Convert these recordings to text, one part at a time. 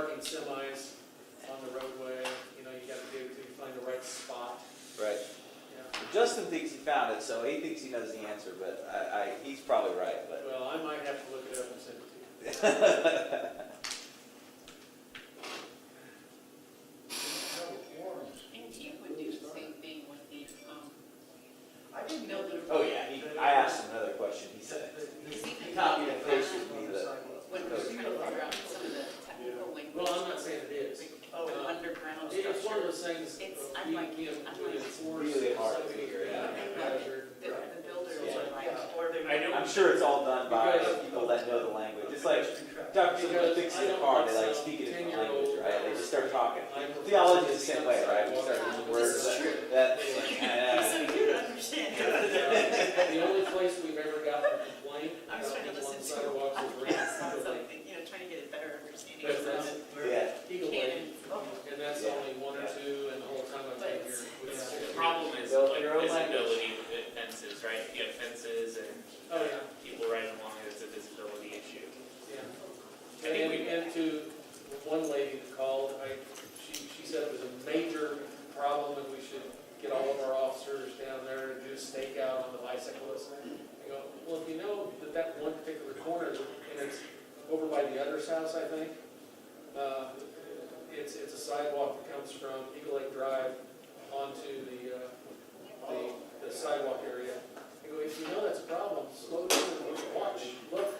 parking semis on the roadway. You know, you got to do to find the right spot. Right. Yeah. Justin thinks he found it, so he thinks he knows the answer, but he's probably right. But Well, I might have to look it up and send it to you. And he would do the same thing with the, I didn't know that. Oh yeah, I asked him another question. He said he copied and pasted me the. When we were trying to figure out some of the technical language. Well, I'm not saying it is. Underground It's one of those structure. things I'm like, you I'm really like, enforce. really hard to somebody figure it out. hazard. the builders Yeah. are like, or they're. I'm sure it's all done by people that know the language. It's like someone fixing a car, they like speak a different language, right? They just start talking. Theology is the same way, right? We start using words that So you don't understand. The only place we've ever gotten a complaint I was trying to about listen sidewalks to is podcasts on raised. something, trying to get a better understanding But of that's, yeah. Eagle Lake, canon. and that's only one or two, and the whole time I've been here. The problem is Built like their own visibility with fences, right? You have fences and Oh, yeah. people riding along, it's a visibility issue. Yeah. I think we- And to one lady that called, she said it was a major problem and we should get all of our officers down there and do a stakeout on the bicyclists. I go, well, if you know that one particular corner, and it's over by the other's house, I think, it's a sidewalk that comes from Eagle Lake Drive onto the sidewalk area. I go, if you know that's a problem, slow down and watch, look,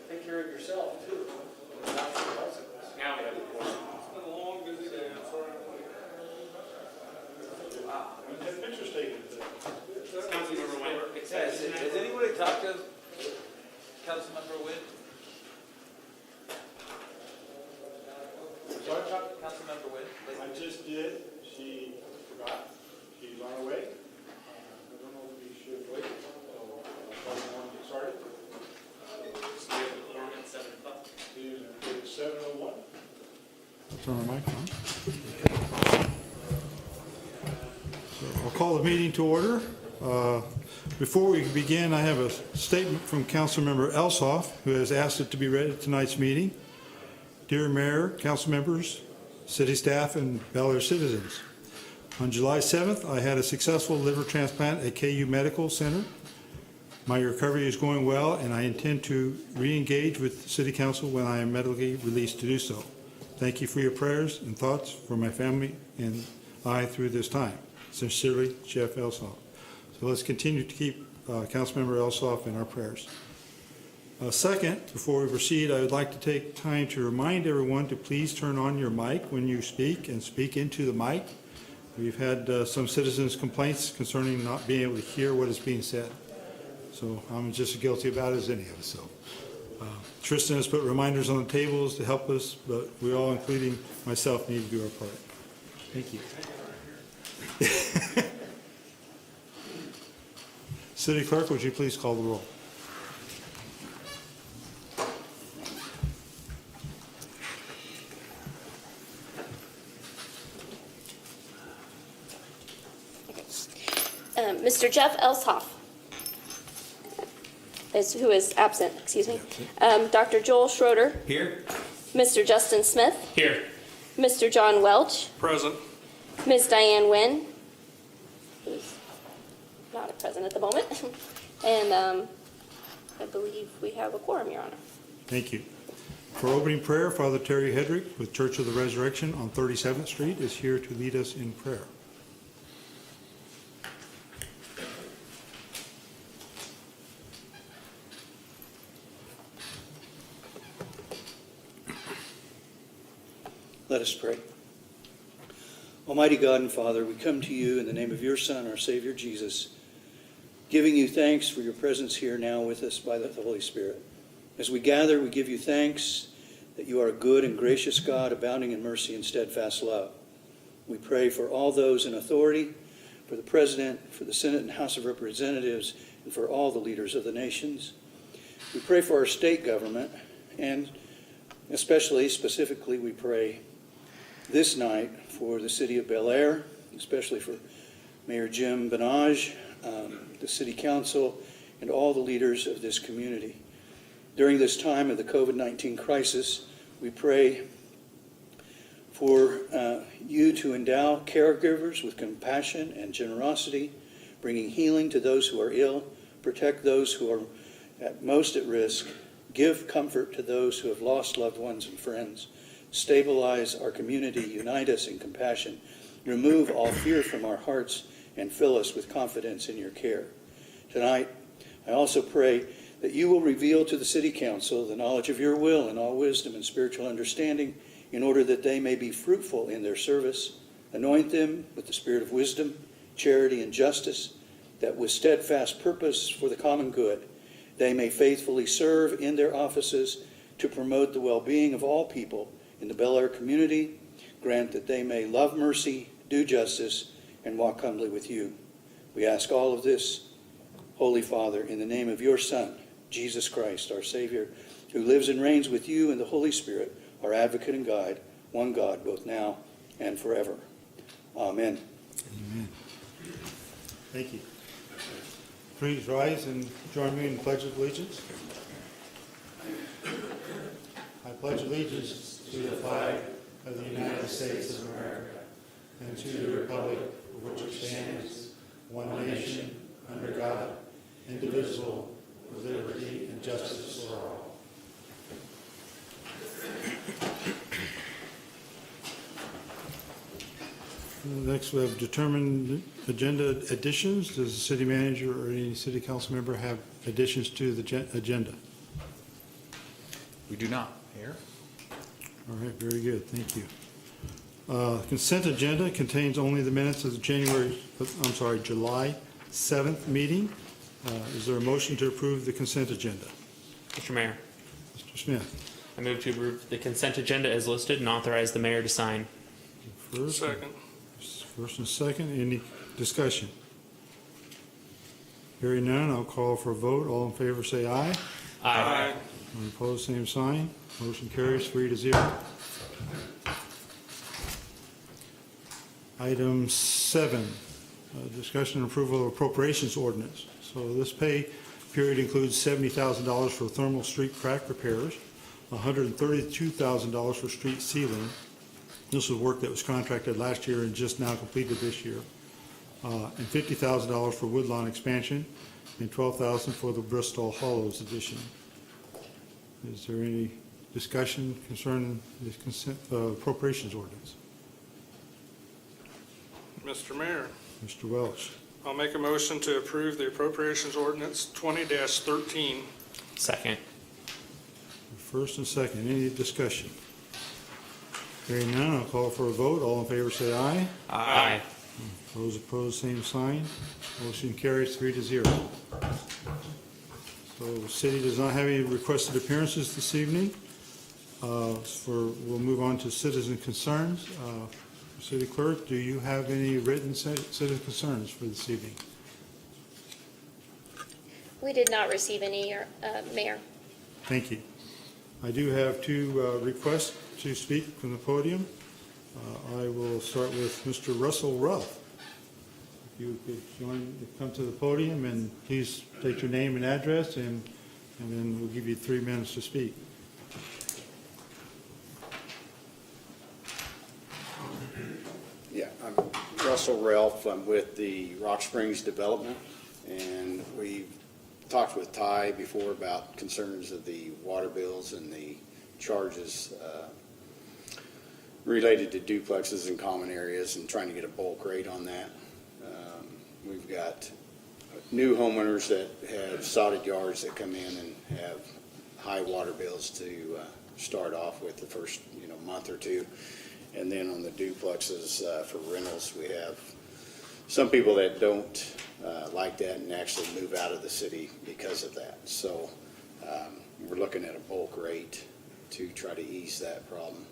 take care of yourself too. Not for the bicyclists. Now we have the corner. It's been a long, busy day, I'm sorry. The picture statement. Councilmember Wynn. Has anybody talked to Councilmember Wynn? Sorry? Councilmember Wynn? I just did, she forgot, she's on her way. I don't know if we should wait, so probably want to get started. So we have the corner at 7 o'clock. It's 7:01. Turn my mic on. So I'll call the meeting to order. Before we begin, I have a statement from Councilmember Elshoff, who has asked it to be read at tonight's meeting. Dear Mayor, council members, city staff, and Bel Aire citizens, on July 7th, I had a successful liver transplant at KU Medical Center. My recovery is going well, and I intend to re-engage with City Council when I am medically released to do so. Thank you for your prayers and thoughts for my family and I through this time. Sincerely, Jeff Elshoff. So let's continue to keep Councilmember Elshoff in our prayers. Second, before we proceed, I would like to take time to remind everyone to please turn on your mic when you speak and speak into the mic. We've had some citizens' complaints concerning not being able to hear what is being said. So I'm just as guilty about it as any of us. So Tristan has put reminders on the tables to help us, but we all, including myself, need to do our part. Thank you. City Clerk, would you please call the roll? Mr. Jeff Elshoff, who is absent, excuse me. Dr. Joel Schroeder. Here. Mr. Justin Smith. Here. Mr. John Welch. Present. Ms. Diane Wynn, who's not present at the moment. And I believe we have a quorum, Your Honor. Thank you. For opening prayer, Father Terry Hedrick with Church of the Resurrection on 37th Street is here to lead us in prayer. Let us pray. Almighty God and Father, we come to you in the name of your Son, our Savior Jesus, giving you thanks for your presence here now with us by the Holy Spirit. As we gather, we give you thanks that you are a good and gracious God, abounding in mercy and steadfast love. We pray for all those in authority, for the President, for the Senate and House of Representatives, and for all the leaders of the nations. We pray for our state government, and specifically, we pray this night for the city of Bel Aire, especially for Mayor Jim Benage, the city council, and all the leaders of this community. During this time of the COVID-19 crisis, we pray for you to endow caregivers with compassion and generosity, bringing healing to those who are ill, protect those who are most at risk, give comfort to those who have lost loved ones and friends, stabilize our community, unite us in compassion, remove all fear from our hearts, and fill us with confidence in your care. Tonight, I also pray that you will reveal to the City Council the knowledge of your will and all wisdom and spiritual understanding, in order that they may be fruitful in their service. Anoint them with the spirit of wisdom, charity, and justice, that with steadfast purpose for the common good, they may faithfully serve in their offices to promote the well-being of all people in the Bel Aire community. Grant that they may love mercy, do justice, and walk humbly with you. We ask all of this, Holy Father, in the name of your Son, Jesus Christ, our Savior, who lives and reigns with you in the Holy Spirit, our advocate and guide, one God, both now and forever. Amen. Amen. Thank you. Please rise and join me in the Pledge of Allegiance. I pledge allegiance to the flag of the United States of America and to the republic for which it stands, one nation, under God, indivisible, with liberty and justice for all. Next, we have determined agenda additions. Does the city manager or any city council member have additions to the agenda? We do not, Mayor. All right, very good, thank you. Consent agenda contains only the minutes of the July 7th meeting. Is there a motion to approve the consent agenda? Mr. Mayor, Mr. Smith. I move to approve the consent agenda as listed and authorize the mayor to sign. First and second, any discussion? Hearing none, I'll call for a vote. All in favor say aye. Aye. All opposed, same sign. Motion carries 3-0. Item 7, discussion and approval of appropriations ordinance. So this pay period includes $70,000 for thermal street crack repairs, $132,000 for street sealing. This was work that was contracted last year and just now completed this year. And $50,000 for Woodlawn expansion and $12,000 for the Bristol Hollows addition. Is there any discussion concerning this consent appropriations ordinance? Mr. Mayor, Mr. Welch. I'll make a motion to approve the appropriations ordinance 20-13. Second. First and second, any discussion? Hearing none, I'll call for a vote. All in favor say aye. Aye. Those opposed, same sign. Motion carries 3-0. So the city does not have any requested appearances this evening. We'll move on to citizen concerns. City Clerk, do you have any written citizen concerns for this evening? We did not receive any, Mayor. Thank you. I do have two requests to speak from the podium. I will start with Mr. Russell Ruff. If you could come to the podium and please state your name and address, and then we'll give you 3 minutes to speak. Yeah, I'm Russell Ralph. I'm with the Rock Springs Development, and we've talked with Ty before about concerns of the water bills and the charges related to duplexes and common areas, and trying to get a bulk rate on that. We've got new homeowners that have sodded yards that come in and have high water bills to start off with the first month or two. And then on the duplexes for rentals, we have some people that don't like that and actually move out of the city because of that. So we're looking at a bulk rate to try to ease that problem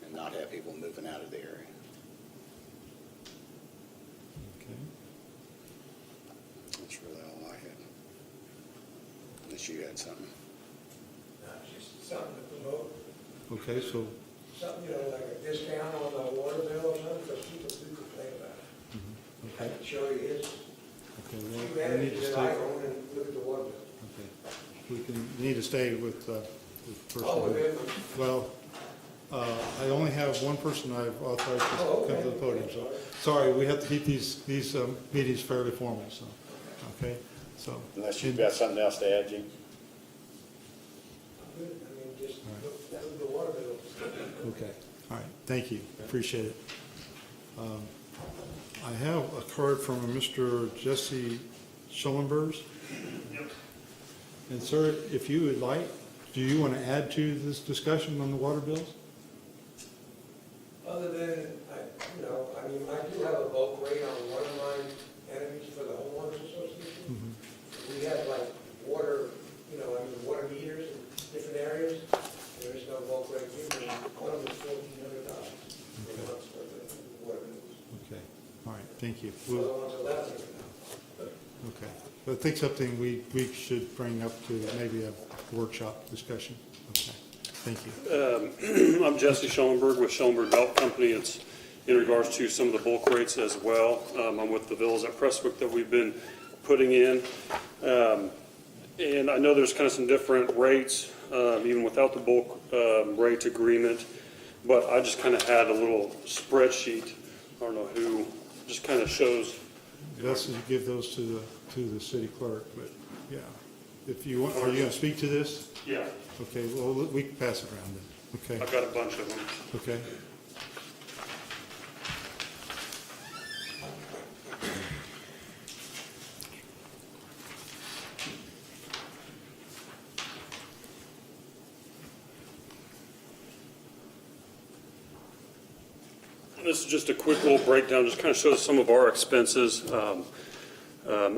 and not have people moving out of the area. Okay. That's really all I had. Unless you had something. Just something to promote, Okay, so something, like a discount on the water bill or something, because people do complain about it. I okay. can show you his, Okay, few well, we need manages to that I stay. own and look at the water bill. Okay, we need to stay with the person. Oh, within Well, I only have one person I've authorized to come to the podium, so, sorry, we have to keep these meetings fairly formal, so, okay, so. Unless you've got something else to add, Jim? I mean, just the water bill. Okay, all right, thank you, appreciate it. I have a card from a Mr. Jesse Schellenberg. And sir, if you would like, do you want to add to this discussion on the water bills? Other than, I mean, I do have a bulk rate on one of my entities for the homeowners association. We have like water, water meters in different areas, and there's no bulk rate. One of them is $1,400 for the months for the water bills. Okay, all right, thank you. The other ones are $1,100. Okay, but I think something we should bring up to maybe a workshop discussion. Okay, thank you. I'm Jesse Schellenberg with Schellenberg Belt Company. It's in regards to some of the bulk rates as well. I'm with the villas at Prestwick that we've been putting in. And I know there's kind of some different rates, even without the bulk rate agreement. But I just kind of had a little spreadsheet. I don't know who, just kind of shows. Best is to give those to the city clerk, but yeah. If you want, are you going to speak to this? Yeah, Okay, well, we can pass it around then. Okay, I've got a bunch of them. okay. This is just a quick little breakdown, just kind of shows some of our expenses.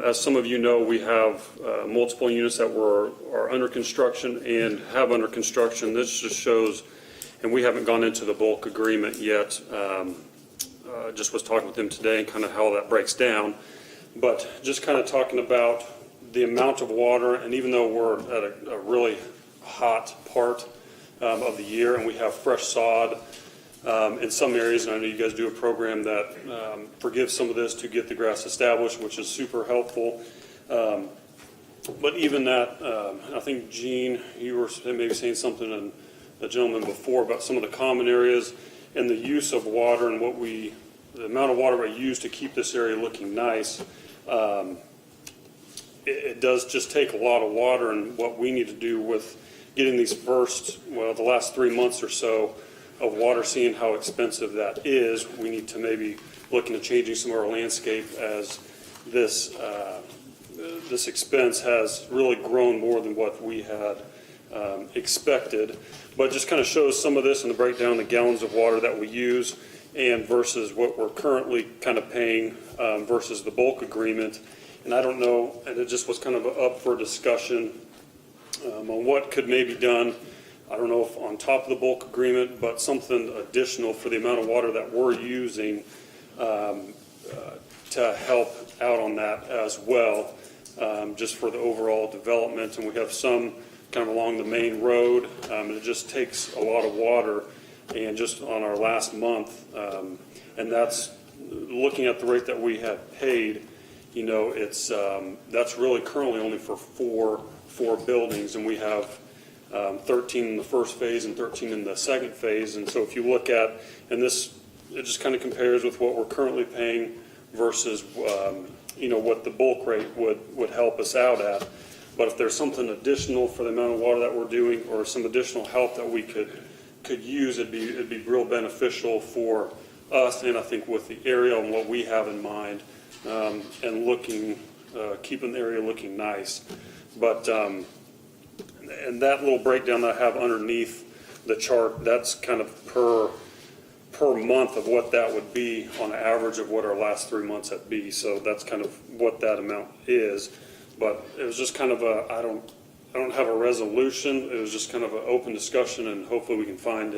As some of you know, we have multiple units that are under construction and have under construction. This just shows, and we haven't gone into the bulk agreement yet. Just was talking with them today and kind of how that breaks down. But just kind of talking about the amount of water, and even though we're at a really hot part of the year and we have fresh sod, in some areas, and I know you guys do a program that forgives some of this to get the grass established, which is super helpful. But even that, I think, Gene, you were maybe saying something, and the gentleman before, about some of the common areas and the use of water and the amount of water we use to keep this area looking nice. It does just take a lot of water, and what we need to do with getting these the last 3 months or so of water, seeing how expensive that is, we need to maybe look into changing some of our landscape, as this expense has really grown more than what we had expected. But just kind of shows some of this in the breakdown, the gallons of water that we use, and versus what we're currently kind of paying versus the bulk agreement. And I don't know, and it just was kind of up for discussion on what could maybe be done. I don't know if on top of the bulk agreement, but something additional for the amount of water that we're using to help out on that as well, just for the overall development. And we have some kind of along the main road, and it just takes a lot of water. And just on our last month, and that's looking at the rate that we have paid, it's that's really currently only for four buildings, and we have 13 in the first phase and 13 in the second phase. And so if you look at, and this, it just kind of compares with what we're currently paying versus, what the bulk rate would help us out at. But if there's something additional for the amount of water that we're doing, or some additional help that we could use, it'd be real beneficial for us, and I think with the area and what we have in mind, and keeping the area looking nice. But, and that little breakdown that I have underneath the chart, that's kind of per month of what that would be on average of what our last 3 months have be. So that's kind of what that amount is. But it was just kind of I don't have a resolution. It was just kind of an open discussion, and hopefully we can find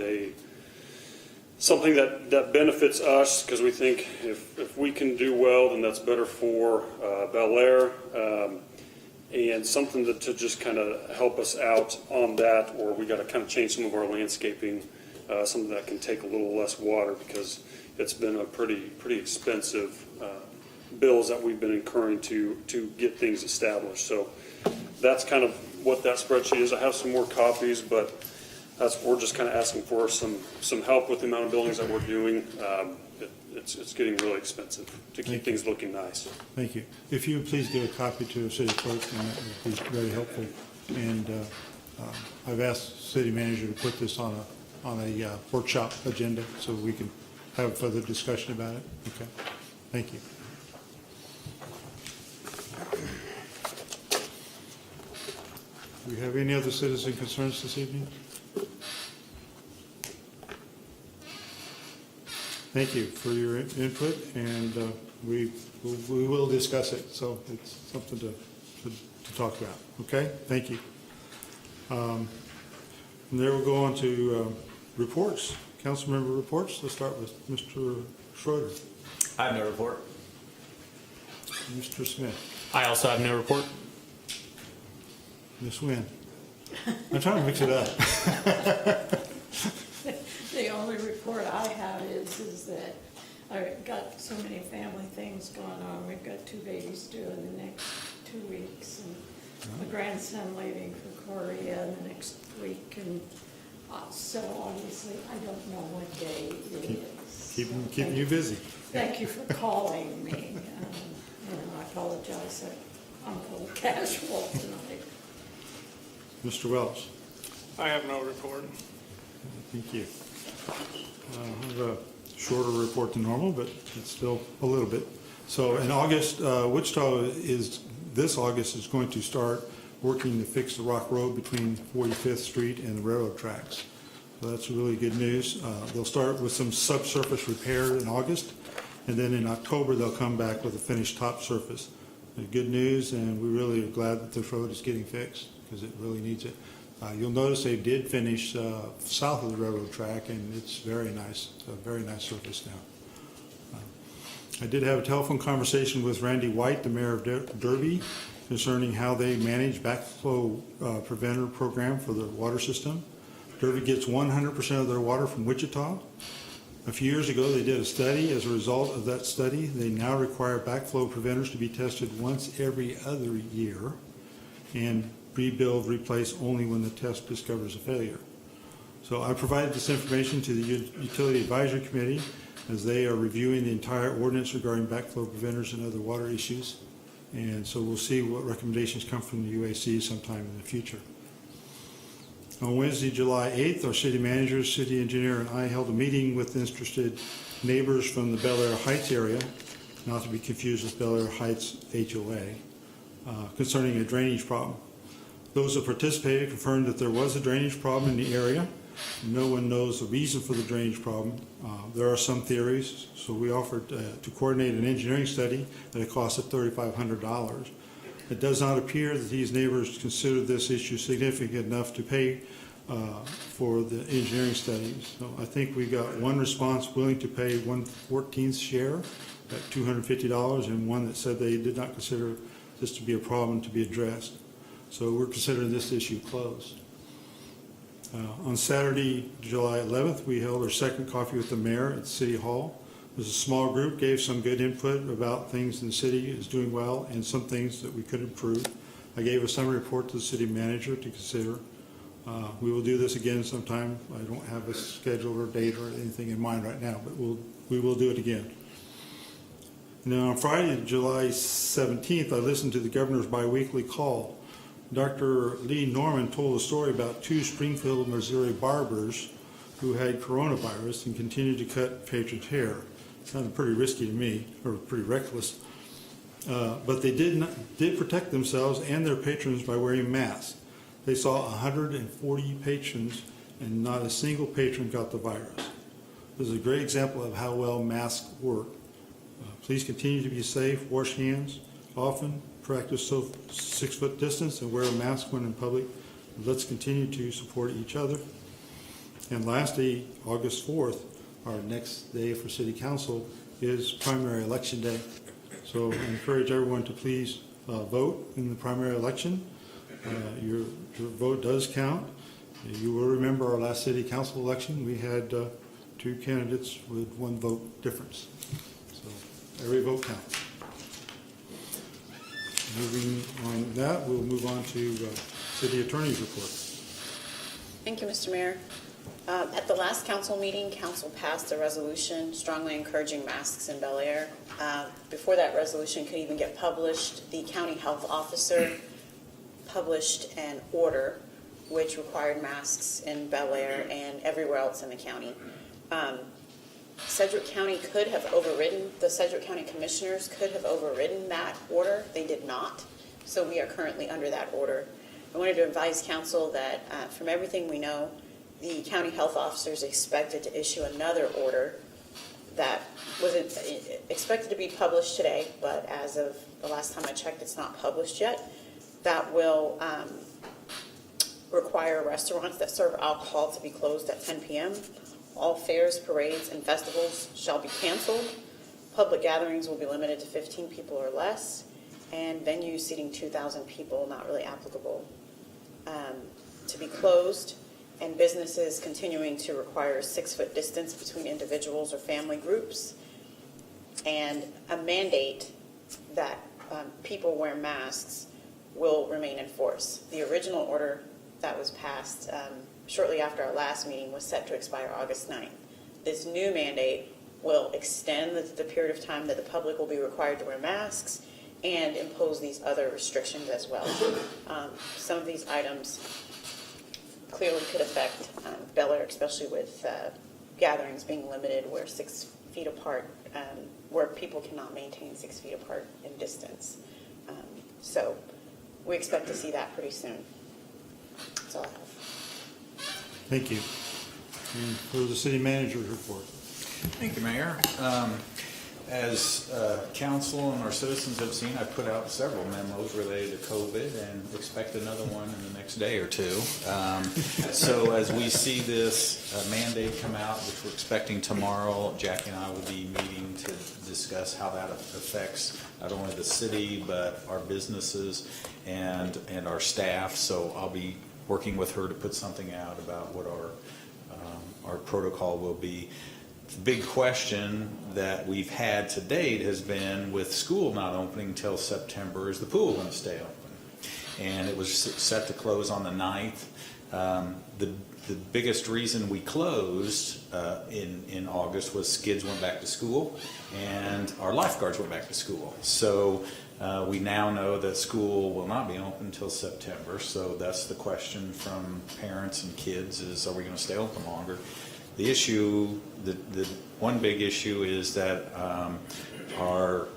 something that benefits us, because we think if we can do well, then that's better for Bel Aire. And something to just kind of help us out on that, or we got to kind of change some of our landscaping, something that can take a little less water, because it's been a pretty expensive bills that we've been incurring to get things established. So that's kind of what that spreadsheet is. I have some more copies, but we're just kind of asking for some help with the amount of buildings that we're doing. It's getting really expensive to keep things looking nice. Thank you. If you would please give a copy to the city clerk, and that would be very helpful. And I've asked the city manager to put this on a workshop agenda so we can have further discussion about it. Okay. Thank you. Do we have any other citizen concerns this evening? Thank you for your input, and we will discuss it, so it's something to talk about. Okay? Thank you. From there we'll go on to reports, council member reports. Let's start with Mr. Schroeder. I have no report. Mr. Smith. I also have no report. Ms. Wynn. I'm trying to mix it up. The only report I have is that I've got so many family things going on. We've got 2 babies due in the next 2 weeks, and a grandson leaving for Korea in the next week, and so obviously I don't know what day it is. Keeping you busy. Thank you for calling me. I apologize that I'm a little casual tonight. Mr. Welch. I have no report. Thank you. I have a shorter report than normal, but it's still a little bit. So in August, Wichita this August is going to start working to fix the rock road between 45th Street and the railroad tracks. So that's really good news. They'll start with some subsurface repair in August, and then in October they'll come back with a finished top surface. Good news, and we really are glad that this road is getting fixed because it really needs it. You'll notice they did finish south of the railroad track, and it's very nice. It's a very nice surface now. I did have a telephone conversation with Randy White, the mayor of Derby, concerning how they manage backflow preventer program for the water system. Derby gets 100% of their water from Wichita. A few years ago, they did a study. As a result of that study, they now require backflow preventers to be tested once every other year and rebuild, replace only when the test discovers a failure. So I provided this information to the Utility Advisory Committee as they are reviewing the entire ordinance regarding backflow preventers and other water issues. And so we'll see what recommendations come from the UAC sometime in the future. On Wednesday, July 8th, our city manager, city engineer, and I held a meeting with interested neighbors from the Bel Aire Heights area, not to be confused with Bel Aire Heights HOA, concerning a drainage problem. Those that participated confirmed that there was a drainage problem in the area. No one knows the reason for the drainage problem. There are some theories, so we offered to coordinate an engineering study at a cost of $3,500. It does not appear that these neighbors consider this issue significant enough to pay for the engineering study. So I think we got one response willing to pay 1/14th share at $250, and one that said they did not consider this to be a problem to be addressed. So we're considering this issue closed. On Saturday, July 11th, we held our second coffee with the mayor at City Hall. It was a small group, gave some good input about things in the city is doing well and some things that we could improve. I gave a summary report to the city manager to consider. We will do this again sometime. I don't have a schedule or date or anything in mind right now, but we will do it again. And then on Friday, July 17th, I listened to the governor's biweekly call. Dr. Lee Norman told a story about 2 Springfield, Missouri barbers who had coronavirus and continued to cut patrons' hair. Sounded pretty risky to me, or pretty reckless. But they did protect themselves and their patrons by wearing masks. They saw 140 patrons, and not a single patron got the virus. This is a great example of how well masks work. Please continue to be safe, wash hands often, practice 6-foot distance, and wear a mask when in public. Let's continue to support each other. And lastly, August 4th, our next day for City Council, is primary election day. So I encourage everyone to please vote in the primary election. Your vote does count. You will remember our last City Council election. We had 2 candidates with 1 vote difference. So every vote counts. Moving on that, we'll move on to City Attorney's report. Thank you, Mr. Mayor. At the last council meeting, council passed a resolution strongly encouraging masks in Bel Aire. Before that resolution could even get published, the county health officer published an order which required masks in Bel Aire and everywhere else in the county. Sedgwick County could have overridden, the Sedgwick County Commissioners could have overridden that order. They did not. So we are currently under that order. I wanted to advise council that from everything we know, the county health officer is expected to issue another order that wasn't expected to be published today, but as of the last time I checked, it's not published yet. That will require restaurants that serve alcohol to be closed at 10 p.m. All fairs, parades, and festivals shall be canceled. Public gatherings will be limited to 15 people or less, and venues seating 2,000 people, not really applicable, to be closed, and businesses continuing to require a 6-foot distance between individuals or family groups, and a mandate that people wear masks will remain in force. The original order that was passed shortly after our last meeting was set to expire August 9th. This new mandate will extend the period of time that the public will be required to wear masks and impose these other restrictions as well. Some of these items clearly could affect Bel Aire, especially with gatherings being limited where 6 feet apart, where people cannot maintain 6 feet apart in distance. So we expect to see that pretty soon. That's all I have. Thank you. And for the city manager's report. Thank you, Mayor. As council and our citizens have seen, I put out several memos related to COVID and expect another one in the next day or two. So as we see this mandate come out, which we're expecting tomorrow, Jackie and I will be meeting to discuss how that affects not only the city, but our businesses and our staff. So I'll be working with her to put something out about what our protocol will be. The big question that we've had to date has been, with school not opening until September, is the pool going to stay open? And it was set to close on the 9th. The biggest reason we closed in August was kids went back to school and our lifeguards went back to school. So we now know that school will not be open until September. So that's the question from parents and kids is, are we going to stay open longer? The issue, the one big issue is that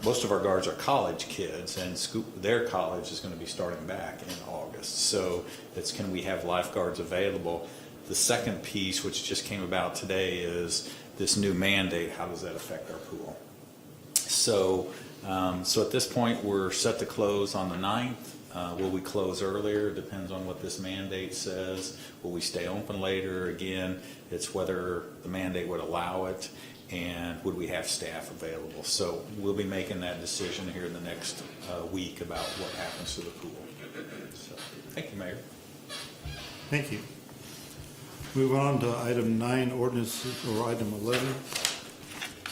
most of our guards are college kids, and their college is going to be starting back in August. So it's, can we have lifeguards available? The second piece, which just came about today, is this new mandate. How does that affect our pool? So at this point, we're set to close on the 9th. Will we close earlier? Depends on what this mandate says. Will we stay open later? Again, it's whether the mandate would allow it and would we have staff available. So we'll be making that decision here in the next week about what happens to the pool. So, thank you, Mayor. Thank you. Move on to item 9, ordinances, or item 11,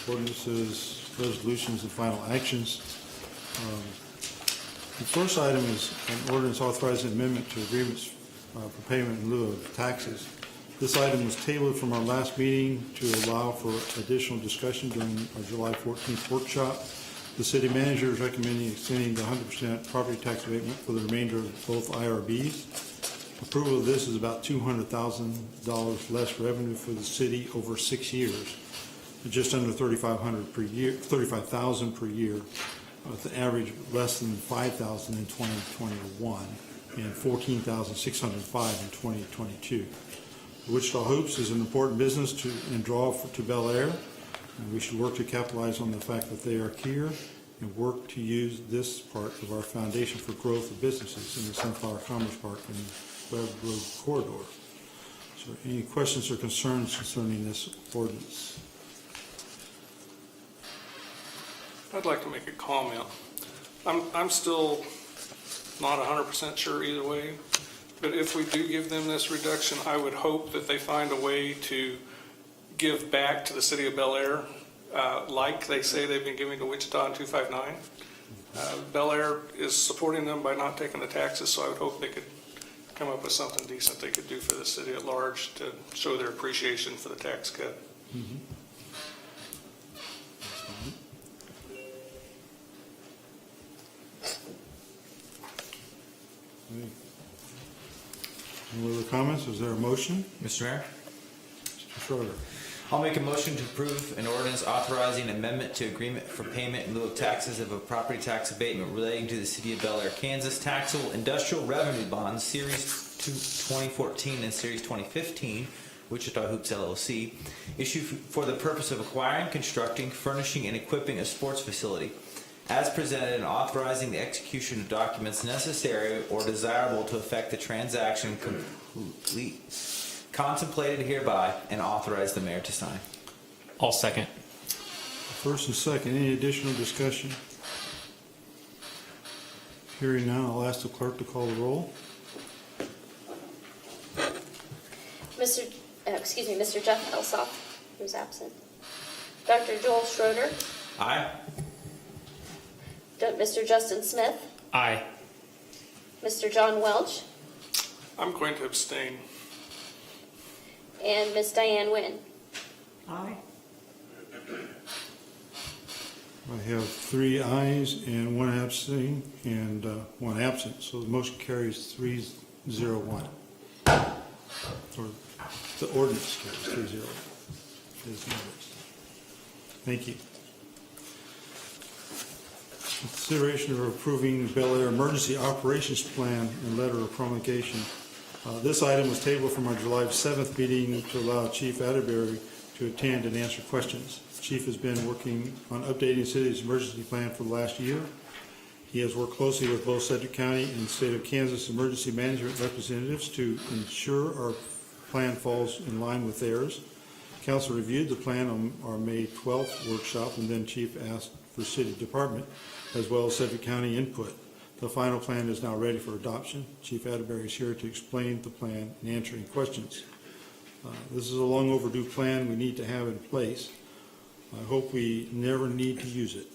ordinances, resolutions, and final actions. The first item is an ordinance authorizing amendment to agreements for payment in lieu of taxes. This item was tabled from our last meeting to allow for additional discussion during our July 14th workshop. The city manager is recommending extending the 100% property tax abatement for the remainder of both IRBs. Approval of this is about $200,000 less revenue for the city over 6 years, just under $35,000 per year. With an average less than $5,000 in 2021 and $14,605 in 2022. Wichita Hoops is an important business and draw to Bel Aire, and we should work to capitalize on the fact that they are here and work to use this part of our foundation for growth of businesses in the Sunflower Commerce Park and Webb Road corridor. So, any questions or concerns concerning this ordinance? I'd like to make a comment. I'm still not 100% sure either way, but if we do give them this reduction, I would hope that they find a way to give back to the city of Bel Aire, like they say they've been giving to Wichita in 259. Bel Aire is supporting them by not taking the taxes, so I would hope they could come up with something decent they could do for the city at large to show their appreciation for the tax cut. Any other comments? Is there a motion? Mr. Mayor? Mr. Schroeder. I'll make a motion to approve an ordinance authorizing amendment to agreement for payment in lieu of taxes of a property tax abatement relating to the city of Bel Aire, Kansas taxable industrial revenue bonds, Series 2014 and Series 2015, Wichita Hoops LLC, issued for the purpose of acquiring, constructing, furnishing, and equipping a sports facility, as presented, and authorizing the execution of documents necessary or desirable to effect the transaction complete, contemplated hereby, and authorize the mayor to sign. I'll second. First and second, any additional discussion? Hearing none, I'll ask the clerk to call the roll. Mr. Jeff Elshoff, who's absent. Dr. Joel Schroeder, Aye. Mr. Justin Smith, Aye. Mr. John Welch, I'm going to abstain. and Ms. Diane Wynn. Aye. I have 3 ayes and 1 abstain and 1 absent, so the motion carries 3-0-1. Or the ordinance carries 3-0-1. Thank you. Consideration of approving Bel Aire Emergency Operations Plan and Letter of Promulgation. This item was tabled from our July 7th meeting to allow Chief Atterbury to attend and answer questions. Chief has been working on updating the city's emergency plan for the last year. He has worked closely with both Sedgwick County and State of Kansas emergency management representatives to ensure our plan falls in line with theirs. Council reviewed the plan on our May 12th workshop, and then Chief asked for city department as well as Sedgwick County input. The final plan is now ready for adoption. Chief Atterbury is here to explain the plan and answer any questions. This is a long overdue plan we need to have in place. I hope we never need to use it,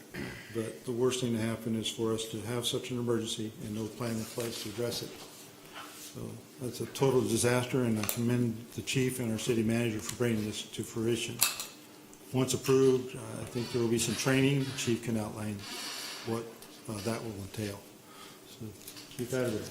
but the worst thing to happen is for us to have such an emergency and no plan in place to address it. So that's a total disaster, and I commend the chief and our city manager for bringing this to fruition. Once approved, I think there will be some training. The chief can outline what that will entail. So, Chief Atterbury.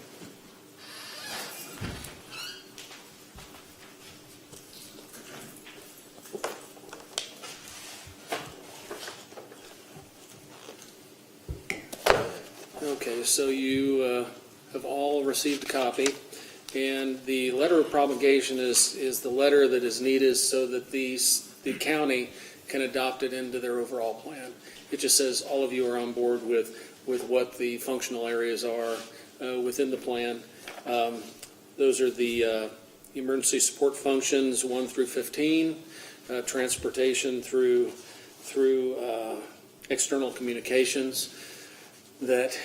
Okay, so you have all received a copy, and the letter of promulgation is the letter that is needed so that the county can adopt it into their overall plan. It just says all of you are on board with what the functional areas are within the plan. Those are the emergency support functions 1 through 15, transportation through external communications, that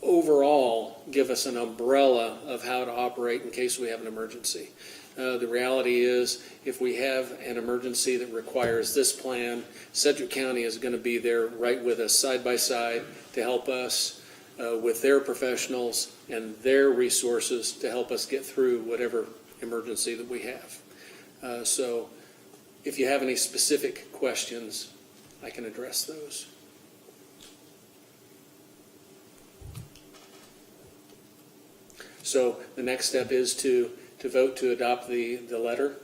overall give us an umbrella of how to operate in case we have an emergency. The reality is, if we have an emergency that requires this plan, Sedgwick County is going to be there right with us, side by side, to help us with their professionals and their resources to help us get through whatever emergency that we have. So if you have any specific questions, I can address those. So the next step is to vote to adopt the letter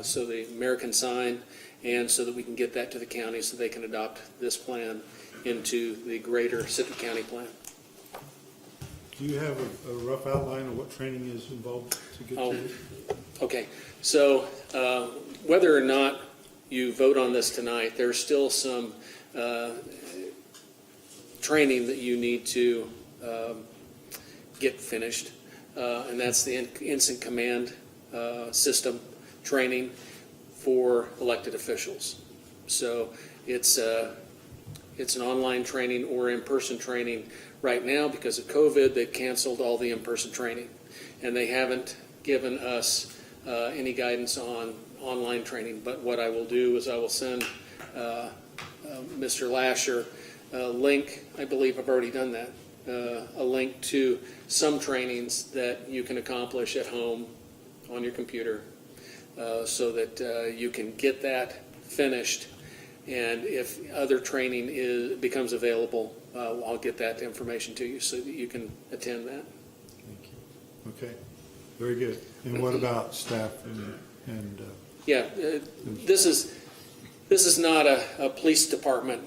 so the mayor can sign, and so that we can get that to the county so they can adopt this plan into the greater Sedgwick County plan. Do you have a rough outline of what training is involved to get to it? Okay, so whether or not you vote on this tonight, there's still some training that you need to get finished, and that's the instant command system training for elected officials. So it's an online training or in-person training. Right now, because of COVID, they've canceled all the in-person training, and they haven't given us any guidance on online training. But what I will do is I will send Mr. Lasher a link. I believe I've already done that. a link to some trainings that you can accomplish at home on your computer, so that you can get that finished. And if other training becomes available, I'll get that information to you so that you can attend that. Thank you. Okay, very good. And what about staff and This is not a police department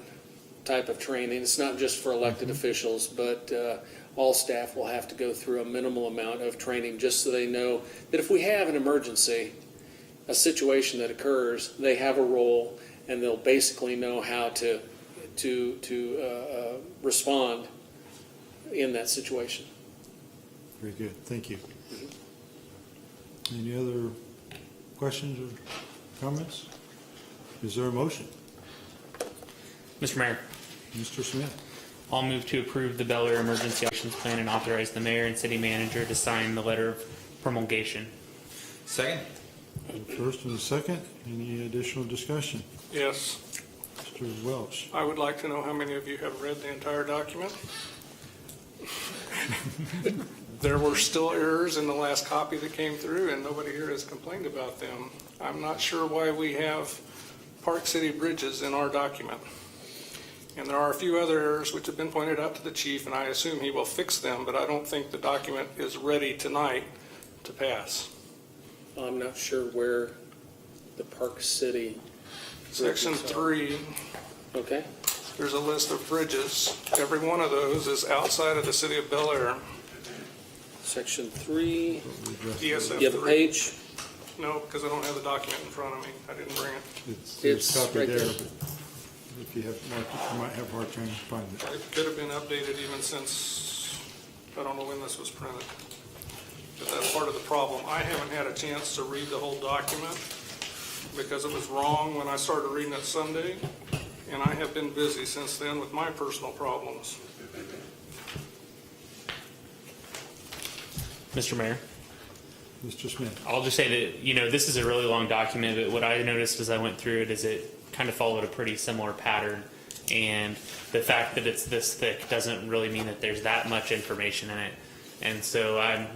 type of training. It's not just for elected officials, but all staff will have to go through a minimal amount of training just so they know that if we have an emergency, a situation that occurs, they have a role and they'll basically know how to respond in that situation. Very good, thank you. Any other questions or comments? Is there a motion? Mr. Mayor, Mr. Smith? I'll move to approve the Bel Aire Emergency Actions Plan and authorize the mayor and city manager to sign the letter of promulgation. Second? First and a second, any additional discussion? Yes. Mr. Welch? I would like to know how many of you have read the entire document. There were still errors in the last copy that came through, and nobody here has complained about them. I'm not sure why we have Park City bridges in our document. And there are a few other errors which have been pointed out to the chief, and I assume he will fix them, but I don't think the document is ready tonight to pass. I'm not sure where the Park City. Section 3, Okay. there's a list of bridges. Every one of those is outside of the city of Bel Aire. Section 3. ESF You have a 3. page? No, because I don't have the document in front of me. I didn't bring it. It's It's copy right there, there. but if you have marked it, you might have a hard time finding it. It could have been updated even since, I don't know when this was printed. But that's part of the problem. I haven't had a chance to read the whole document because it was wrong when I started reading it Sunday, and I have been busy since then with my personal problems. Mr. Mayor, Mr. Smith? I'll just say that, this is a really long document, but what I noticed as I went through it is it kind of followed a pretty similar pattern. And the fact that it's this thick doesn't really mean that there's that much information in it. And so I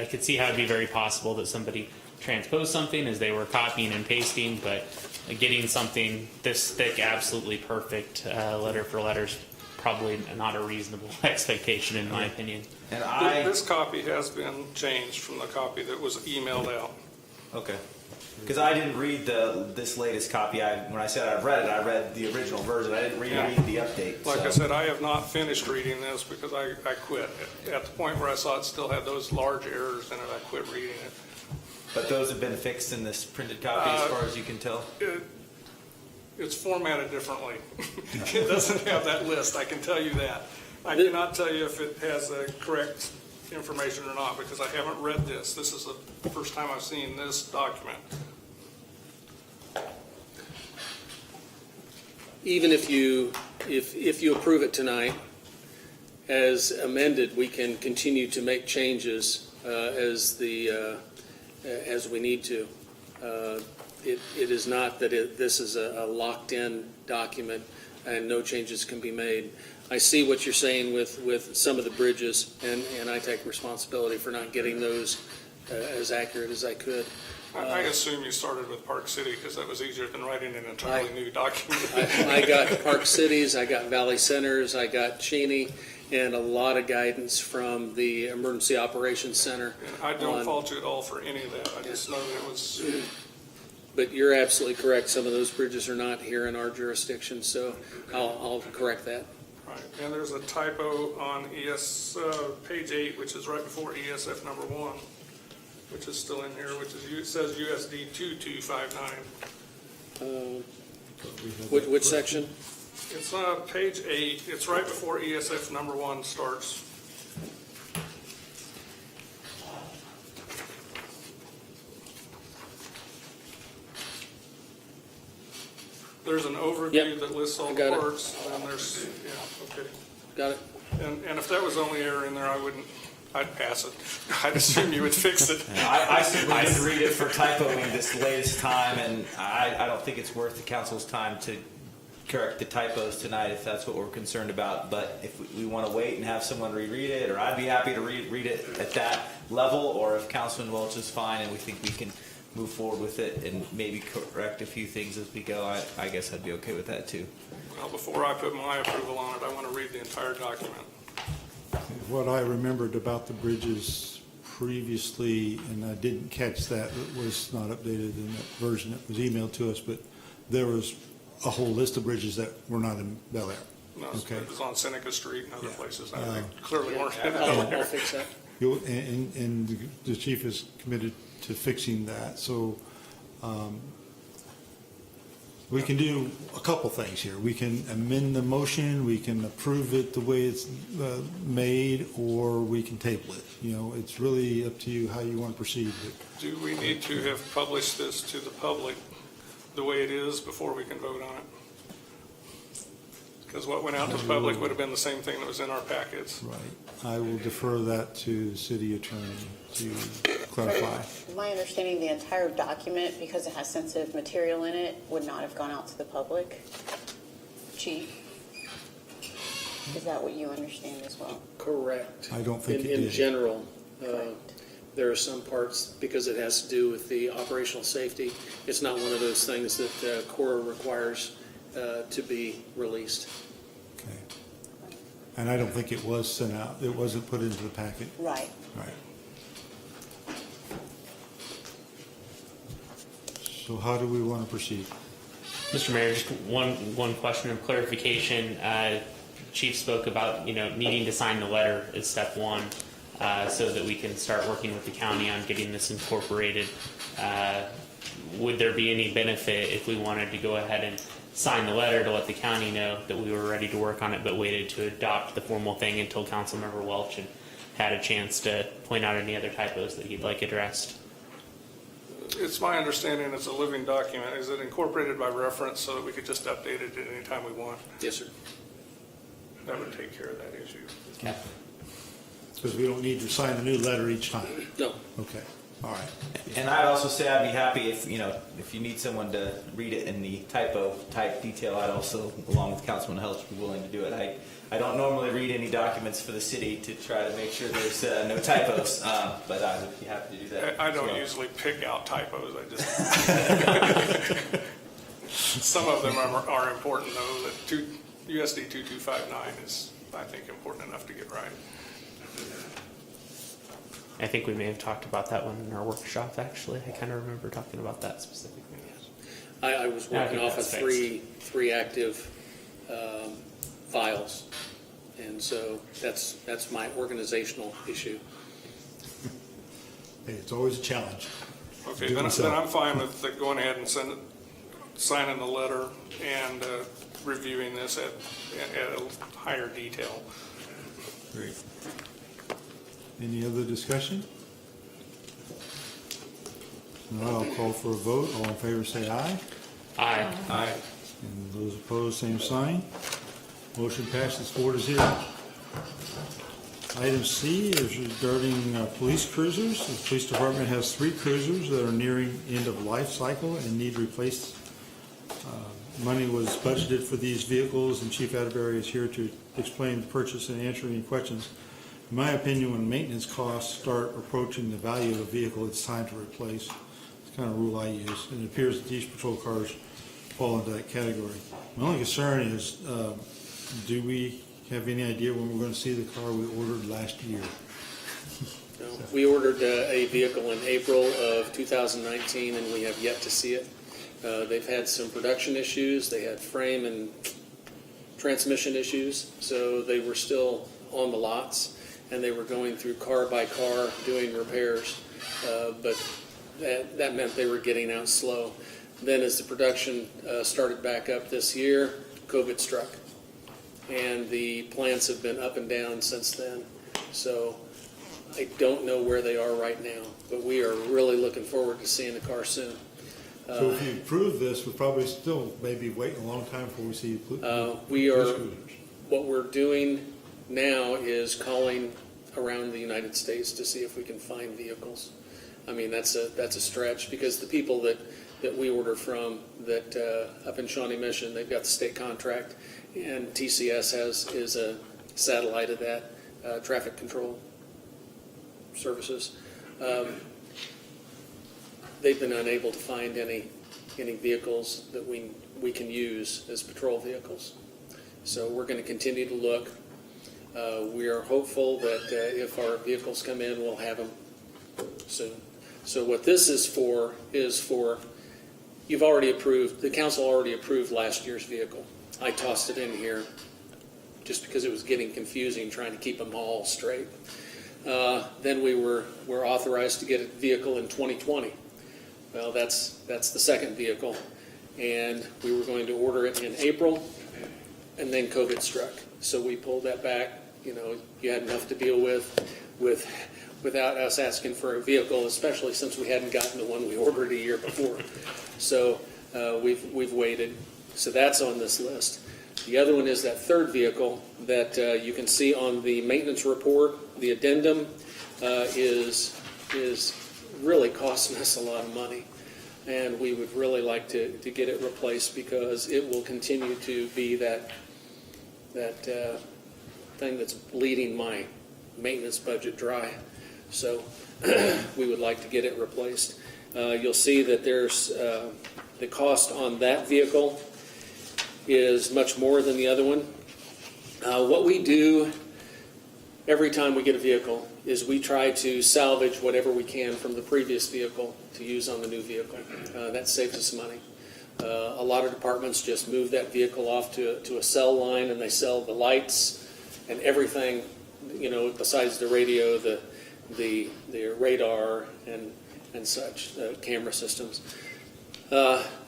could see how it'd be very possible that somebody transposed something as they were copying and pasting, but getting something this thick, absolutely perfect, letter for letter is probably not a reasonable expectation in my opinion. And This copy has been changed from the copy that was emailed out. Okay. Because I didn't read this latest copy. When I said I've read it, I read the original version. I didn't read the update. Like I said, I have not finished reading this because I quit. At the point where I saw it still had those large errors in it, I quit reading it. But those have been fixed in this printed copy as far as you can tell? It's formatted differently. It doesn't have that list, I can tell you that. I cannot tell you if it has the correct information or not because I haven't read this. This is the first time I've seen this document. Even if you approve it tonight, as amended, we can continue to make changes as we need to. It is not that this is a locked-in document and no changes can be made. I see what you're saying with some of the bridges, and I take responsibility for not getting those as accurate as I could. I assume you started with Park City because that was easier than writing an entirely new document. I got Park Cities, I got Valley Centers, I got Cheney, and a lot of guidance from the Emergency Operations Center. And I don't fault you at all for any of that. I just know that it was... But you're absolutely correct. Some of those bridges are not here in our jurisdiction, so I'll correct that. Right. And there's a typo on page 8, which is right before ESF number 1, which is still in here, it says USD 2259. Which section? It's page 8. It's right before ESF number 1 starts. There's an overview that lists all the parts, and then there's, okay. Got it. And if that was the only error in there, I'd pass it. I'd assume you would fix it. I didn't read it for typoing this latest time, and I don't think it's worth the council's time to correct the typos tonight if that's what we're concerned about. But if we want to wait and have someone reread it, or I'd be happy to read it at that level, or if Councilman Welch is fine and we think we can move forward with it and maybe correct a few things as we go, I guess I'd be okay with that too. Well, before I put my approval on it, I want to read the entire document. What I remembered about the bridges previously, and I didn't catch that, it was not updated in that version that was emailed to us, but there was a whole list of bridges that were not in Bel Aire. No, Okay. it was on Seneca Street and other places. They clearly Yeah, weren't in I'll fix that. And the chief is committed to fixing that, so we can do a couple things here. We can amend the motion, we can approve it the way it's made, or we can table it. You know, it's really up to you how you want to proceed. Do we need to have published this to the public the way it is before we can vote on it? Because what went out to the public would have been the same thing that was in our packets. Right. I will defer that to the city attorney to clarify. My understanding, the entire document, because it has sensitive material in it, would not have gone out to the public. Chief? Is that what you understand as well? Correct. I don't think it In did. general, Correct. there are some parts, because it has to do with the operational safety, it's not one of those things that Corps requires to be released. Okay. And I don't think it was sent out, it wasn't put into the packet. Right. Right. So how do we want to proceed? Mr. Mayor, just one question of clarification. Chief spoke about, needing to sign the letter as step one, so that we can start working with the county on getting this incorporated. Would there be any benefit if we wanted to go ahead and sign the letter to let the county know that we were ready to work on it, but waited to adopt the formal thing until Councilmember Welch had a chance to point out any other typos that he'd like addressed? It's my understanding it's a living document. Is it incorporated by reference so that we could just update it at any time we want? Yes, sir. That would take care of that issue. Okay. Because we don't need to sign a new letter each time. No. Okay, all right. And I'd also say I'd be happy if you need someone to read it in the typo type detail, I'd also, along with Councilman Helch, be willing to do it. I don't normally read any documents for the city to try to make sure there's no typos, but I would be happy to do that. I don't usually pick out typos. I just some of them are important though. That USD 2259 is, I think, important enough to get right. I think we may have talked about that one in our workshop, actually. I kind of remember talking about that specifically. I was working off of three active files, and so that's my organizational issue. Hey, it's always a challenge. Okay, then I'm fine with going ahead and signing the letter and reviewing this at a higher detail. Great. Any other discussion? No, I'll call for a vote. All in favor say aye. Aye. Aye. And those opposed, same sign. Motion passes 4-0. Item C is regarding police cruisers. The police department has 3 cruisers that are nearing end of life cycle and need replaced. Money was budgeted for these vehicles, and Chief Atterbury is here to explain the purchase and answer any questions. In my opinion, when maintenance costs start approaching the value of a vehicle, it's time to replace. It's the kind of rule I use, and it appears that these patrol cars fall into that category. My only concern is, do we have any idea when we're going to see the car we ordered last year? No. We ordered a vehicle in April of 2019, and we have yet to see it. They've had some production issues. They had frame and transmission issues, so they were still on the lots, and they were going through car by car doing repairs, but that meant they were getting out slow. Then as the production started back up this year, COVID struck, and the plants have been up and down since then. So I don't know where they are right now, but we are really looking forward to seeing the car soon. So if you approve this, we'll probably still maybe waiting a long time before we see We are. police cruisers. What we're doing now is calling around the United States to see if we can find vehicles. I mean, that's a stretch, because the people that that we order from that up in Shawnee Mission. They've got the state contract, and TCS is a satellite of that traffic control services. They've been unable to find any vehicles that we can use as patrol vehicles. So we're going to continue to look. We are hopeful that if our vehicles come in, we'll have them soon. So what this is for, you've already approved, the council already approved last year's vehicle. I tossed it in here just because it was getting confusing trying to keep them all straight. Then we were authorized to get a vehicle in 2020. Well, that's the second vehicle, and we were going to order it in April, and then COVID struck. So we pulled that back. You know, you had enough to deal without us asking for a vehicle, especially since we hadn't gotten the one we ordered a year before. So we've waited. So that's on this list. The other one is that third vehicle that you can see on the maintenance report. The addendum is really costing us a lot of money, and we would really like to get it replaced because it will continue to be that thing that's bleeding my maintenance budget dry. So we would like to get it replaced. You'll see that there's the cost on that vehicle is much more than the other one. What we do every time we get a vehicle is we try to salvage whatever we can from the previous vehicle to use on the new vehicle. That saves us money. A lot of departments just move that vehicle off to a cell line, and they sell the lights and everything, you know, besides the radio, the radar and such, camera systems.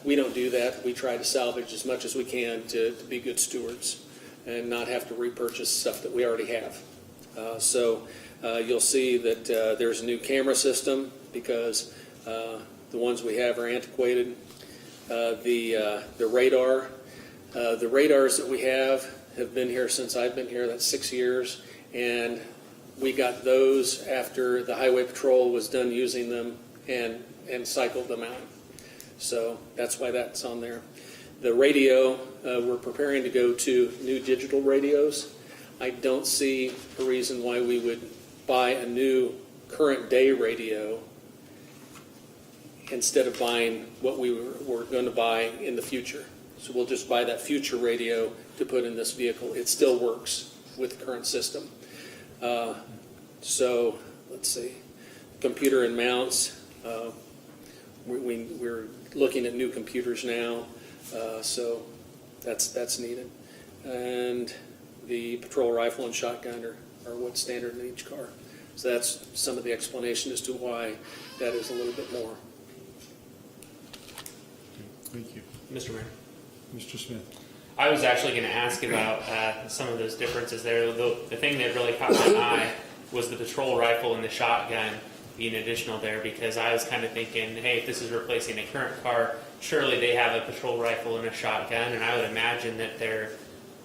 We don't do that. We try to salvage as much as we can to be good stewards and not have to repurchase stuff that we already have. So you'll see that there's a new camera system because the ones we have are antiquated. The radar, the radars that we have been here since I've been here. That's 6 years, and we got those after the Highway Patrol was done using them and cycled them out. So that's why that's on there. The radio, we're preparing to go to new digital radios. I don't see a reason why we would buy a new current day radio instead of buying what we were going to buy in the future. So we'll just buy that future radio to put in this vehicle. It still works with the current system. So let's see, computer and mounts. We're looking at new computers now, so that's needed. And the patrol rifle and shotgun are what's standard in each car. So that's some of the explanation as to why that is a little bit more. Thank you. Mr. Mayor. Mr. Smith. I was actually going to ask about some of those differences there. The thing that really caught my eye was the patrol rifle and the shotgun being additional there, because I was kind of thinking, hey, if this is replacing a current car, surely they have a patrol rifle and a shotgun, and I would imagine that they're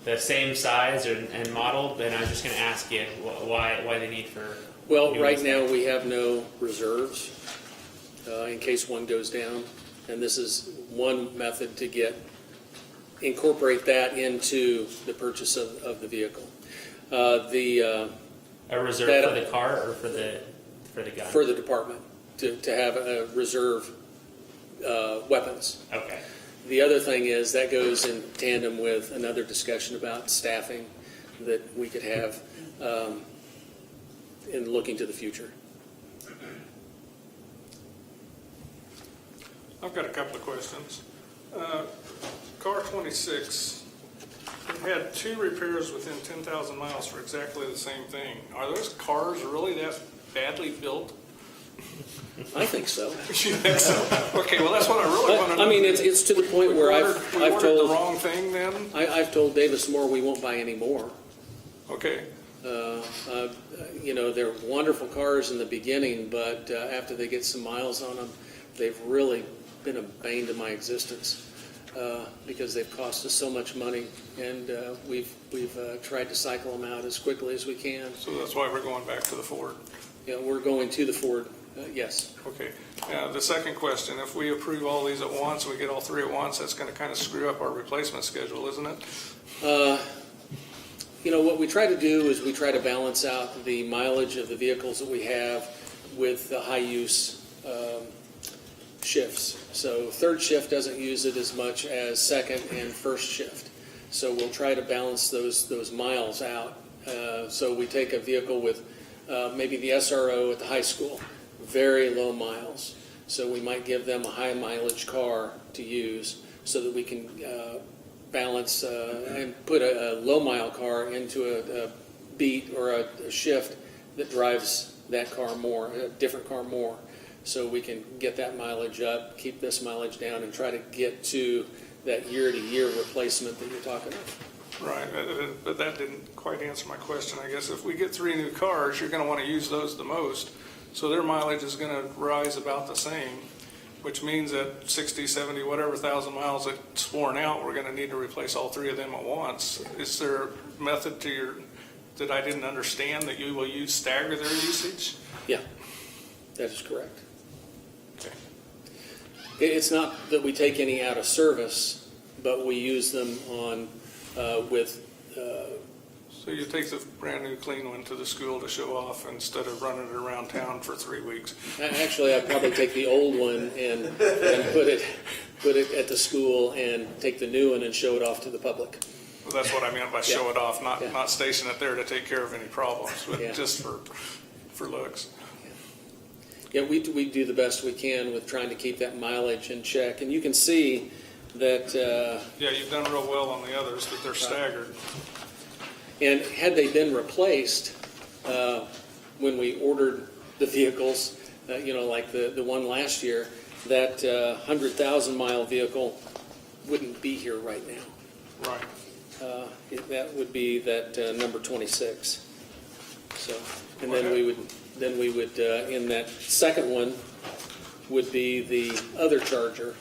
the same size and model. But I was just going to ask you why the need for. Well, right now we have no reserves in case one goes down, and this is one method to incorporate that into the purchase of the vehicle. A reserve for the car or for the gun? For the department to have a reserve weapons. Okay. The other thing is that goes in tandem with another discussion about staffing that we could have in looking to the future. I've got a couple of questions. Car 26, it had 2 repairs within 10,000 miles for exactly the same thing. Are those cars really that badly built? I think so. You think so? Okay, well, that's what I really want to know. I mean, it's to the point where I've told told the wrong thing then. I've told Davis Moore we won't buy any more. Okay. You know, they're wonderful cars in the beginning, but after they get some miles on them, they've really been a bane to my existence because they've cost us so much money, and we've tried to cycle them out as quickly as we can. So that's why we're going back to the Ford. Yeah, we're going to the Ford Yes. Okay. The second question, if we approve all these at once, we get all three at once, that's going to kind of screw up our replacement schedule, isn't it? What we try to do is we try to balance out the mileage of the vehicles that we have with the high-use shifts. So third shift doesn't use it as much as second and first shift. So we'll try to balance those miles out. So we take a vehicle with maybe the SRO at the high school, very low miles. So we might give them a high mileage car to use so that we can balance and put a low mile car into a beat or a shift that drives that car more, a different car more. So we can get that mileage up, keep this mileage down, and try to get to that year-to-year replacement that you're talking about. Right, but that didn't quite answer my question. I guess if we get 3 new cars, you're going to want to use those the most. So their mileage is going to rise about the same, which means that 60, 70, whatever thousand miles it's worn out, we're going to need to replace all 3 of them at once. Is there a method that I didn't understand that you will stagger their usage? Yeah, that is correct. Okay. It's not that we take any out of service, but we use them on with. So you take the brand new clean one to the school to show off instead of running it around town for 3 weeks? Actually, I'd probably take the old one and put it at the school and take the new one and show it off to the public. Well, that's what I meant by show it off, not station it there to take care of any problems, but just for looks. Yeah, we do the best we can with trying to keep that mileage in check, and you can see that. Yeah, you've done real well on the others, but they're staggered. And had they been replaced when we ordered the vehicles, like the one last year, that 100,000 mile vehicle wouldn't be here right now. Right. That would be that number 26. So, and then we would in that second one would be the other Charger,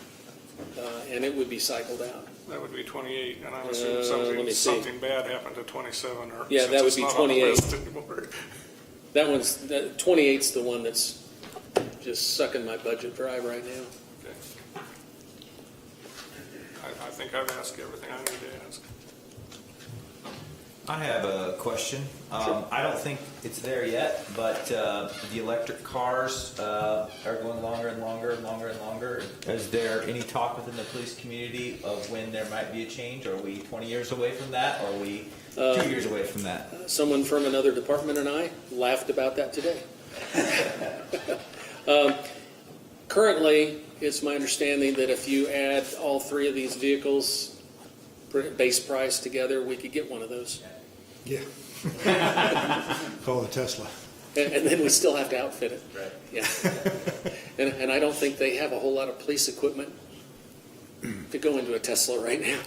and it would be cycled out. That would be 28, and I'm assuming something bad happened to 27. Or Yeah, that would be 28. That 28's the one that's just sucking my budget dry right now. Okay. I think I've asked everything I need to ask. I have a question. I don't think it's there yet, but the electric cars are going longer and longer and longer and longer. Is there any talk within the police community of when there might be a change? Are we 20 years away from that, or are we 2 years away from that? Someone from another department and I laughed about that today. Currently, it's my understanding that if you add all 3 of these vehicles, base price together, we could get one of those. Yeah. Call the Tesla. And then we still have to outfit it. Right. Yeah. And I don't think they have a whole lot of police equipment to go into a Tesla right now.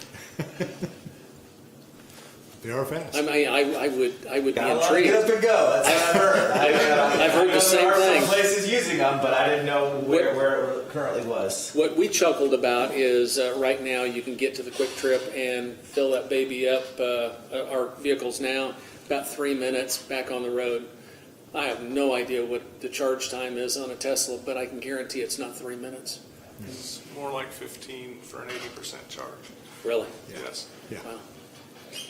They are fast. I mean, I would be Got a lot of intrigued. good to go. That's what I've heard. I've heard the same there are thing. some places using them, but I didn't know where it currently was. What we chuckled about is right now you can get to the Quick Trip and fill that baby up, our vehicles now, about 3 minutes back on the road. I have no idea what the charge time is on a Tesla, but I can guarantee it's not 3 minutes. It's more like 15 for an 80% charge. Really? Yes. Yeah. Wow.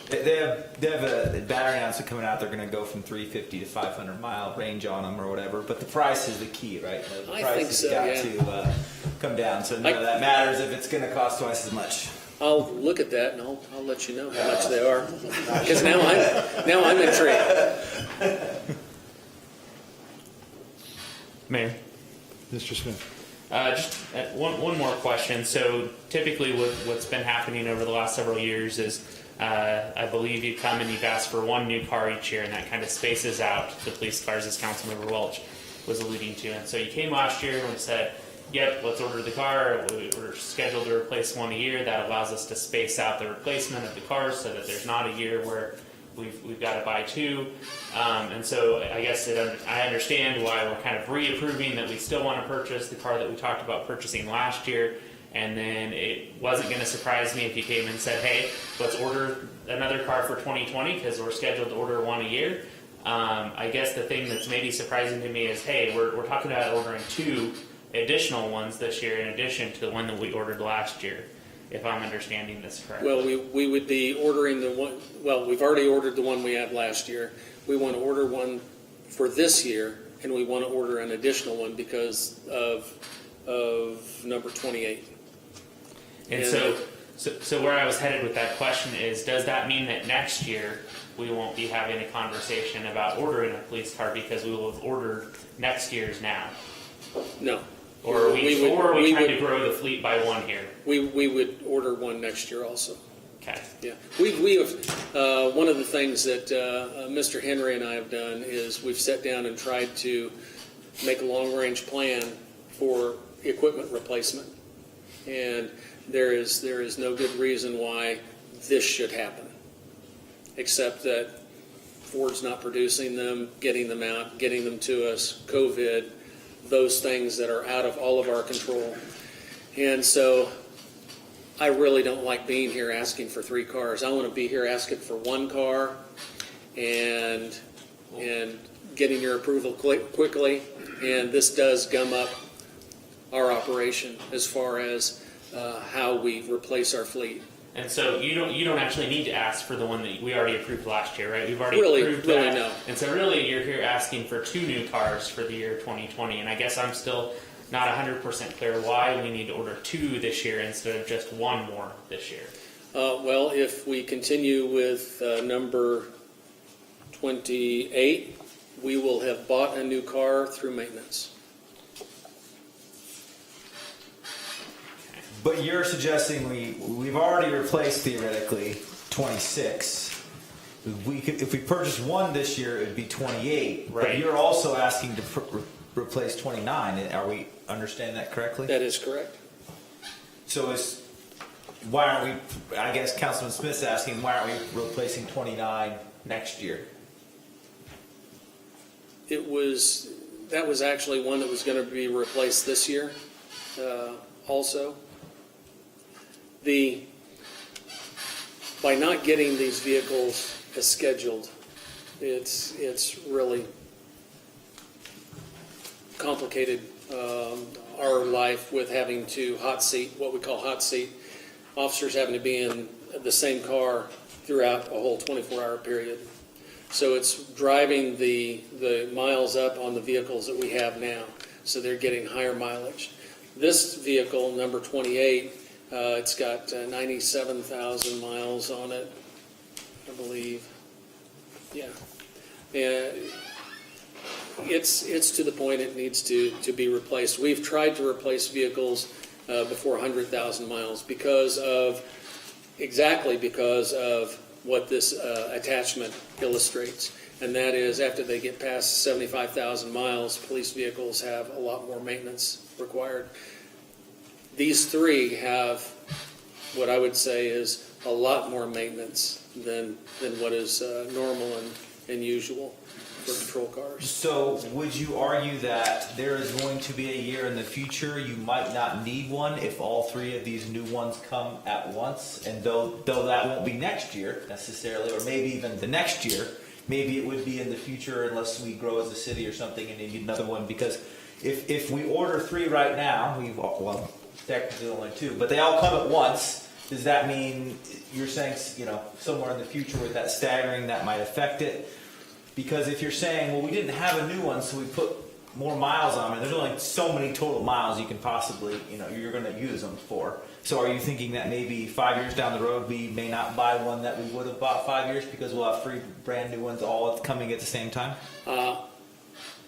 They have a battery announcement coming out. They're going to go from 350 to 500 mile range on them or whatever. But the price is the key, right? The I price think has so, got yeah. to come down. So none of that matters if it's going to cost twice as much. I'll look at that and I'll let you know how much they are, because now I'm intrigued. Mayor. Mr. Smith. Just one more question. So typically what's been happening over the last several years is I believe you come and you've asked for 1 new car each year, and that kind of spaces out the police cars, as Councilmember Welch was alluding to. And so you came last year and said, yep, let's order the car. We're scheduled to replace 1 a year. That allows us to space out the replacement of the cars so that there's not a year where we've got to buy 2. And so I guess I understand why we're kind of reapproving that we still want to purchase the car that we talked about purchasing last year. And then it wasn't going to surprise me if you came and said, hey, let's order another car for 2020 because we're scheduled to order 1 a year. I guess the thing that's maybe surprising to me is, hey, we're talking about ordering 2 additional ones this year in addition to the one that we ordered last year, if I'm understanding this correctly. Well, we would be ordering the one, well, we've already ordered the one we had last year. We want to order one for this year, and we want to order an additional one because of number 28. And so where I was headed with that question is, does that mean that next year we won't be having a conversation about ordering a police car because we will have ordered next year's now? No. Or are we trying to grow the fleet by 1 here? We would order one next year also. Okay. Yeah. We have, one of the things that Mr. Henry and I have done is we've sat down and tried to make a long-range plan for equipment replacement. And there is no good reason why this should happen, except that Ford's not producing them, getting them out, getting them to us, COVID, those things that are out of all of our control. And so I really don't like being here asking for 3 cars. I want to be here asking for 1 car and getting your approval quickly. And this does gum up our operation as far as how we replace our fleet. And so you don't actually need to ask for the one that we already approved last year, right? We've already approved really that. no. And so really you're here asking for 2 new cars for the year 2020. And I guess I'm still not 100% clear why we need to order 2 this year instead of just 1 more this year. Well, if we continue with number 28, we will have bought a new car through maintenance. But you're suggesting we've already replaced theoretically 26. If we purchase 1 this year, it'd be 28. Right. But you're also asking to replace 29. Are we understanding that correctly? That is correct. So why aren't we? I guess Councilman Smith's asking, why aren't we replacing 29 next year? That was actually one that was going to be replaced this year also. By not getting these vehicles as scheduled, it's really complicated our life with having to what we call hot seat, officers having to be in the same car throughout a whole 24-hour period. So it's driving the miles up on the vehicles that we have now, so they're getting higher mileage. This vehicle, number 28, it's got 97,000 miles on it, I believe. Yeah. And it's to the point it needs to be replaced. We've tried to replace vehicles before 100,000 miles because of what this attachment illustrates. And that is, after they get past 75,000 miles, police vehicles have a lot more maintenance required. These 3 have what I would say is a lot more maintenance than what is normal and usual for patrol cars. So would you argue that there is going to be a year in the future you might not need one if all 3 of these new ones come at once? And though that won't be next year necessarily, or maybe even the next year, maybe it would be in the future unless we grow as a city or something and need another one. Because if we order 3 right now, technically only 2, but they all come at once. Does that mean you're saying, somewhere in the future with that staggering that might affect it? Because if you're saying, well, we didn't have a new one, so we put more miles on it, there's only so many total miles you can possibly, you're going to use them for. So are you thinking that maybe 5 years down the road we may not buy one that we would have bought 5 years because we'll have 3 brand new ones all coming at the same time?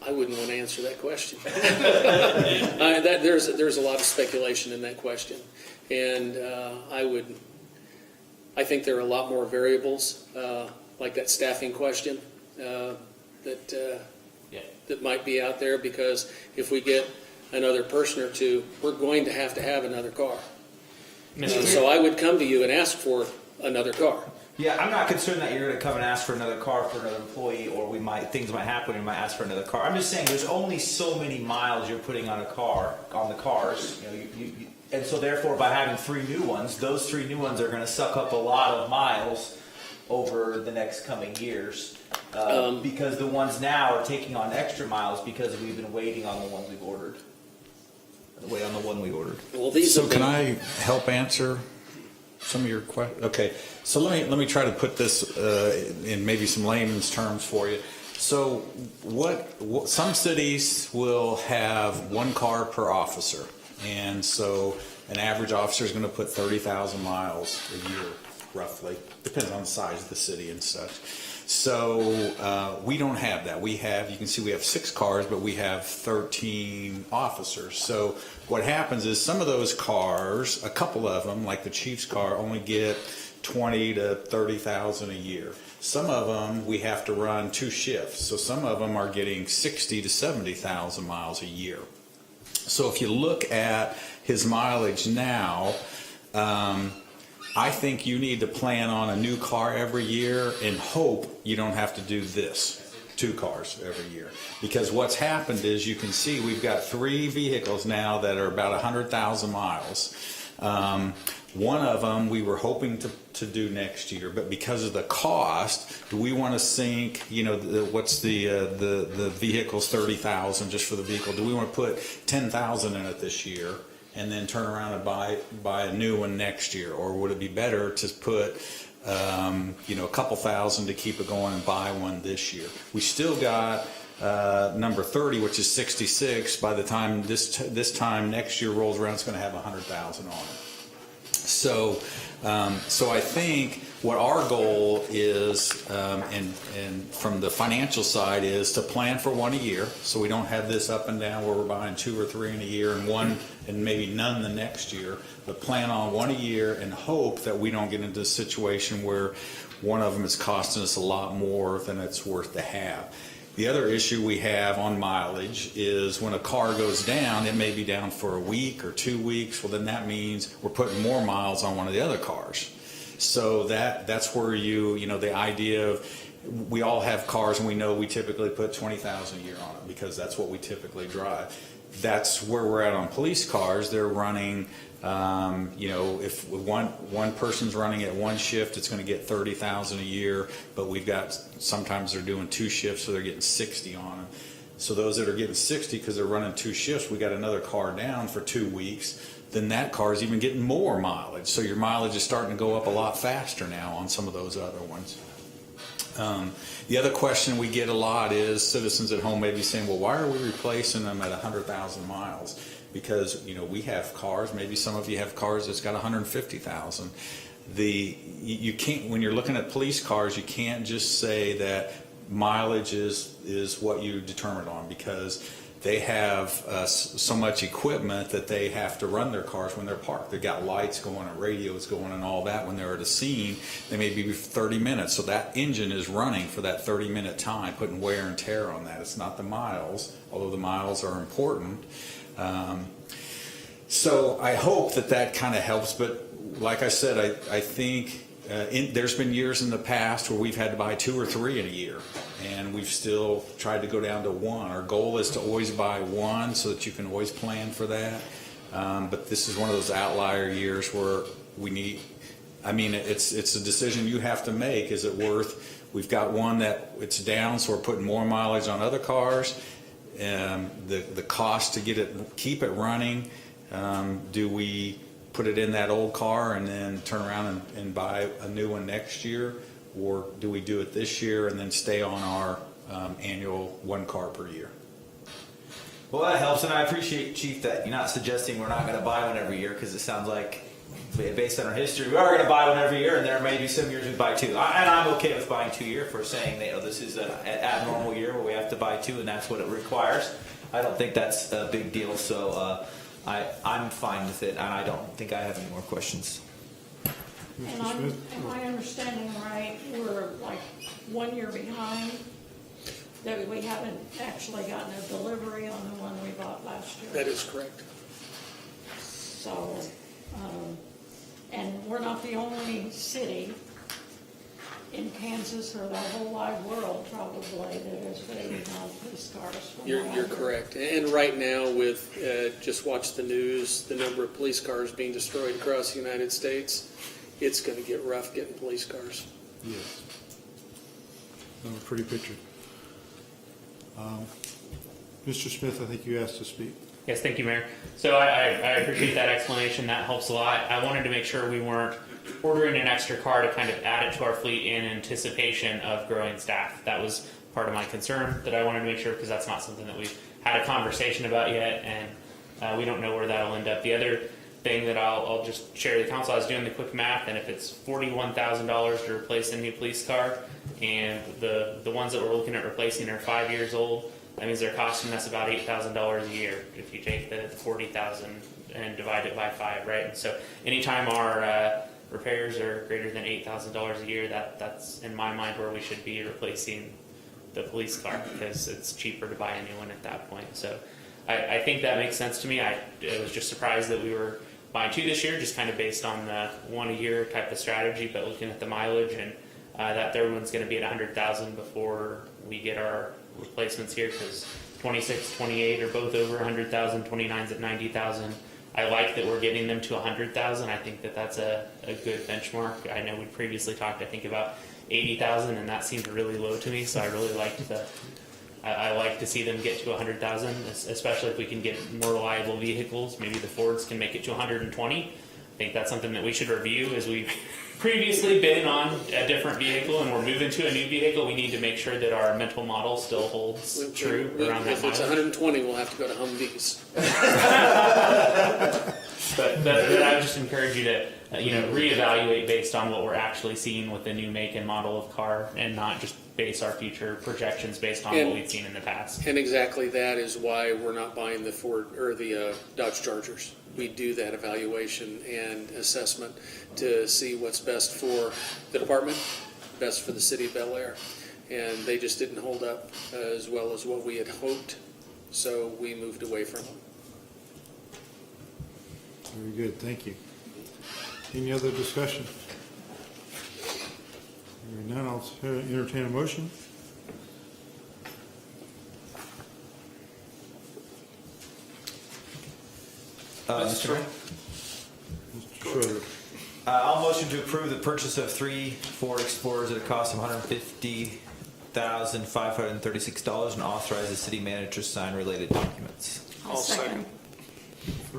I wouldn't want to answer that question. There's a lot of speculation in that question, and I think there are a lot more variables, like that staffing question, that might be out there, because if we get another person or 2, we're going to have another car. So I would come to you and ask for another car. Yeah, I'm not concerned that you're going to come and ask for another car for another employee, or things might happen and you might ask for another car. I'm just saying there's only so many miles you're putting on the cars, and so therefore by having 3 new ones, those 3 new ones are going to suck up a lot of miles over the next coming years? Because the ones now are taking on extra miles because we've been waiting on the one we've ordered. Wait on the one we ordered. Well, these So have can been- I help answer some of your questions? Okay, so let me try to put this in maybe some layman's terms for you. So what some cities will have one car per officer, and so an average officer is going to put 30,000 miles a year, roughly. Depends on the size of the city and such. So we don't have that. We have, you can see we have 6 cars, but we have 13 officers. So what happens is some of those cars, a couple of them, like the chief's car, only get 20 to 30,000 a year. Some of them we have to run 2 shifts. So some of them are getting 60 to 70,000 miles a year. So if you look at his mileage now, I think you need to plan on a new car every year and hope you don't have to do this, 2 cars every year. Because what's happened is you can see we've got 3 vehicles now that are about 100,000 miles. One of them we were hoping to do next year, but because of the cost, do we want to sink, what's the vehicle's 30,000 just for the vehicle? Do we want to put 10,000 in it this year and then turn around and buy a new one next year? Or would it be better to put a couple thousand to keep it going and buy one this year? We still got number 30, which is 66. By the time this time next year rolls around, it's going to have 100,000 on it. So I think what our goal is, and from the financial side, is to plan for one a year, so we don't have this up and down where we're buying 2 or 3 in a year and one and maybe none the next year. But plan on one a year and hope that we don't get into a situation where one of them is costing us a lot more than it's worth to have. The other issue we have on mileage is when a car goes down, it may be down for a week or 2 weeks. Well, then that means we're putting more miles on one of the other cars. So that's where the idea of, we all have cars and we know we typically put 20,000 a year on it because that's what we typically drive. That's where we're at on police cars. They're running, if one person's running at one shift, it's going to get 30,000 a year. But we've got, sometimes they're doing 2 shifts, so they're getting 60 on them. So those that are getting 60 because they're running 2 shifts, we got another car down for 2 weeks. Then that car is even getting more mileage. So your mileage is starting to go up a lot faster now on some of those other ones. The other question we get a lot is citizens at home may be saying, well, why are we replacing them at 100,000 miles? Because, we have cars, maybe some of you have cars that's got 150,000. You can't, when you're looking at police cars, you can't just say that mileage is what you determine on, because they have so much equipment that they have to run their cars when they're parked. They've got lights going and radios going and all that. When they're at a scene, they may be for 30 minutes. So that engine is running for that 30-minute time, putting wear and tear on that. It's not the miles, although the miles are important. So I hope that kind of helps. But like I said, I think there's been years in the past where we've had to buy 2 or 3 in a year. And we've still tried to go down to 1. Our goal is to always buy 1 so that you can always plan for that. But this is one of those outlier years where we need, it's a decision you have to make. Is it worth, we've got one that it's down, so we're putting more mileage on other cars. The cost to keep it running, do we put it in that old car and then turn around and buy a new one next year? Or do we do it this year and then stay on our annual 1 car per year? Well, that helps, and I appreciate, Chief, that you're not suggesting we're not going to buy one every year, because it sounds like, based on our history, we are going to buy one every year, and there may be some years we buy 2. And I'm okay with buying 2 a year for saying that this is an abnormal year where we have to buy 2, and that's what it requires. I don't think that's a big deal, so I'm fine with it, and I don't think I have any more questions. And am I understanding right, we're like 1 year behind, that we haven't actually gotten a delivery on the one we bought last year? That is correct. So, and we're not the only city in Kansas or the whole wide world probably that is waiting on police cars. You're correct. And right now with, just watch the news, the number of police cars being destroyed across the United States, it's going to get rough getting police cars. Yes. A pretty picture. Mr. Smith, I think you asked to speak. Yes, thank you, Mayor. So I appreciate that explanation. That helps a lot. I wanted to make sure we weren't ordering an extra car to kind of add it to our fleet in anticipation of growing staff. That was part of my concern that I wanted to make sure, because that's not something that we've had a conversation about yet, and we don't know where that'll end up. The other thing that I'll just share with the council, I was doing the quick math, and if it's $41,000 to replace a new police car, and the ones that we're looking at replacing are 5 years old, that means they're costing us about $8,000 a year if you take the 40,000 and divide it by 5, right? And so anytime our repairs are greater than $8,000 a year, that's in my mind where we should be replacing the police car, because it's cheaper to buy a new one at that point. So I think that makes sense to me. I was just surprised that we were buying 2 this year, just kind of based on the 1 a year type of strategy, but looking at the mileage, and that third one's going to be at 100,000 before we get our replacements here, because 26, 28 are both over 100,000, 29's at 90,000. I like that we're getting them to 100,000. I think that that's a good benchmark. I know we previously talked, I think, about 80,000, and that seemed really low to me, so I really liked I like to see them get to 100,000, especially if we can get more reliable vehicles. Maybe the Fords can make it to 120. I think that's something that we should review, as we've previously been on a different vehicle and we're moving to a new vehicle. We need to make sure that our mental model still holds true around that. If it's 120, we'll have to go to Humvees. But I would just encourage you to reevaluate based on what we're actually seeing with the new make and model of car, and not just base our future projections based on what we've seen in the past. And exactly that is why we're not buying the Ford or the Dodge Chargers. We do that evaluation and assessment to see what's best for the department, best for the city of Bel Aire. And they just didn't hold up as well as what we had hoped, so we moved away from them. Very good, thank you. Any other discussion? Hearing none, I'll entertain a motion. Mr. Schroeder. I'll motion to approve the purchase of 3 Ford Explorers at a cost of $150,536 and authorize the city manager to sign related documents. I'll second.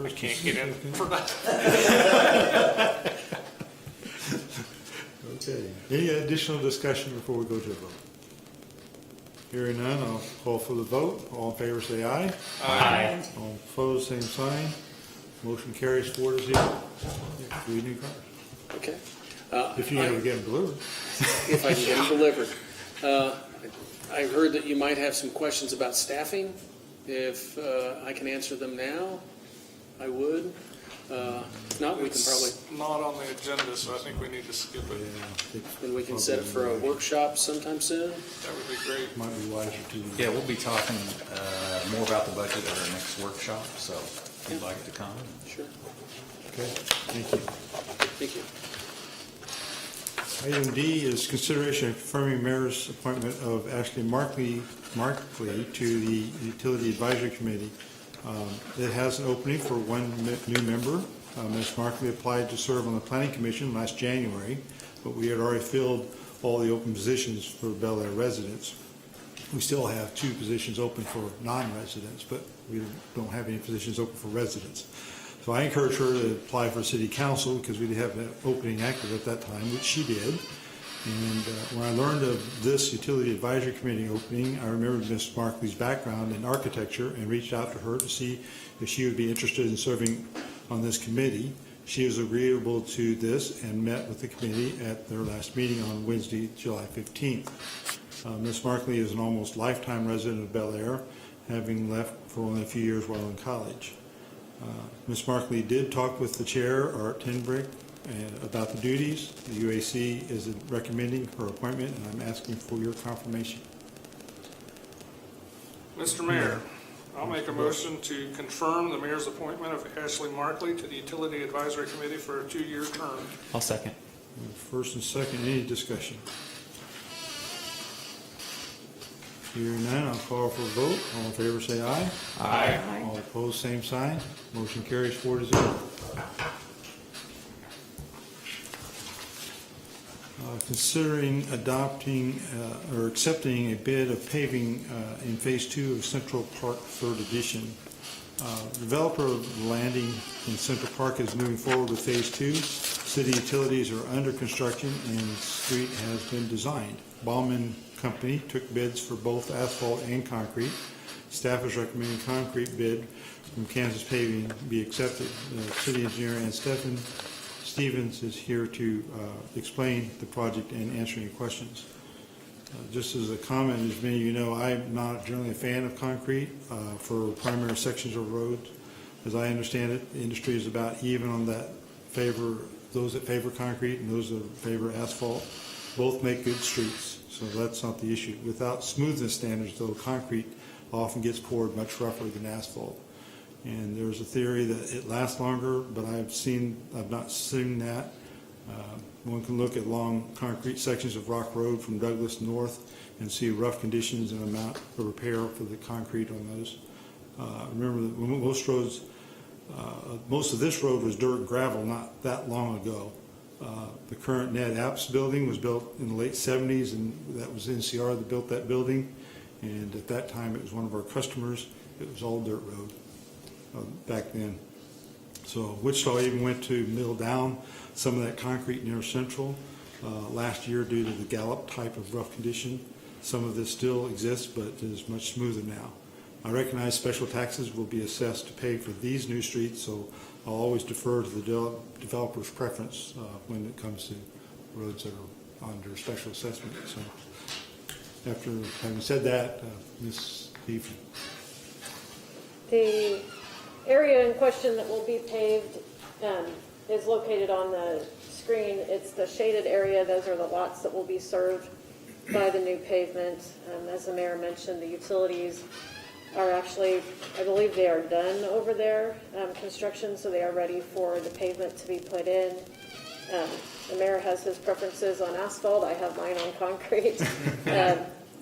I can't get in for that. Okay. Any additional discussion before we go to a vote? Hearing none, I'll call for the vote. All in favor, say aye. Aye. All opposed, same sign. Motion carries 4-0. 3 new cars. Okay. If you ever get them delivered. If I can get them delivered. I heard that you might have some questions about staffing. If I can answer them now, I would. If not, we can probably. It's not on the agenda, so I think we need to skip it. And we can set it for a workshop sometime soon. That would be great. Might be wiser to. Yeah, we'll be talking more about the budget at our next workshop, so if you'd like to come. Sure. Okay, thank you. Thank you. Item D is consideration of confirming mayor's appointment of Ashley Markley to the Utility Advisory Committee. It has an opening for one new member. Ms. Markley applied to serve on the Planning Commission last January, but we had already filled all the open positions for Bel Aire residents. We still have 2 positions open for non-residents, but we don't have any positions open for residents. So I encourage her to apply for city council, because we did have that opening active at that time, which she did. And when I learned of this Utility Advisory Committee opening, I remembered Ms. Markley's background in architecture and reached out to her to see if she would be interested in serving on this committee. She was agreeable to this and met with the committee at their last meeting on Wednesday, July 15th. Ms. Markley is an almost lifetime resident of Bel Aire, having left for only a few years while in college. Ms. Markley did talk with the chair, Art Tenbrick, about the duties. The UAC is recommending her appointment, and I'm asking for your confirmation. Mr. Mayor, I'll make a motion to confirm the mayor's appointment of Ashley Markley to the Utility Advisory Committee for a 2-year term. I'll second. First and second, any discussion? Hearing none, I'll call for a vote. All in favor, say aye. Aye. All opposed, same sign. Motion carries 4-0. considering adopting or accepting a bid of paving in Phase 2 of Central Park 3rd Edition. Developer of the landing in Central Park is moving forward with Phase 2. City utilities are under construction and the street has been designed. Baumann Company took bids for both asphalt and concrete. Staff is recommending concrete bid from Kansas Paving be accepted. City engineer Ann Stevens is here to explain the project and answer any questions. Just as a comment, as many of you know, I'm not generally a fan of concrete for primary sections of roads. As I understand it, the industry is about even on that those that favor concrete and those that favor asphalt. Both make good streets, so that's not the issue. Without smoothness standards, though, concrete often gets poured much rougher than asphalt. And there's a theory that it lasts longer, but I've not seen that. One can look at long concrete sections of Rock Road from Douglas north and see rough conditions and amount of repair for the concrete on those. Remember that most of this road was dirt and gravel not that long ago. The current Ned Apps building was built in the late 70s, and that was NCR that built that building. And at that time, it was one of our customers. It was all dirt road back then. So Wichita even went to mill down some of that concrete near Central last year due to the gallop type of rough condition. Some of this still exists, but it is much smoother now. I recognize special taxes will be assessed to pay for these new streets, so I'll always defer to the developer's preference when it comes to roads that are under special assessment. So after having said that, Ms. Steve. The area in question that will be paved is located on the screen. It's the shaded area. Those are the lots that will be served by the new pavement. As the mayor mentioned, the utilities are actually, I believe they are done over there, construction, so they are ready for the pavement to be put in. The mayor has his preferences on asphalt. I have mine on concrete.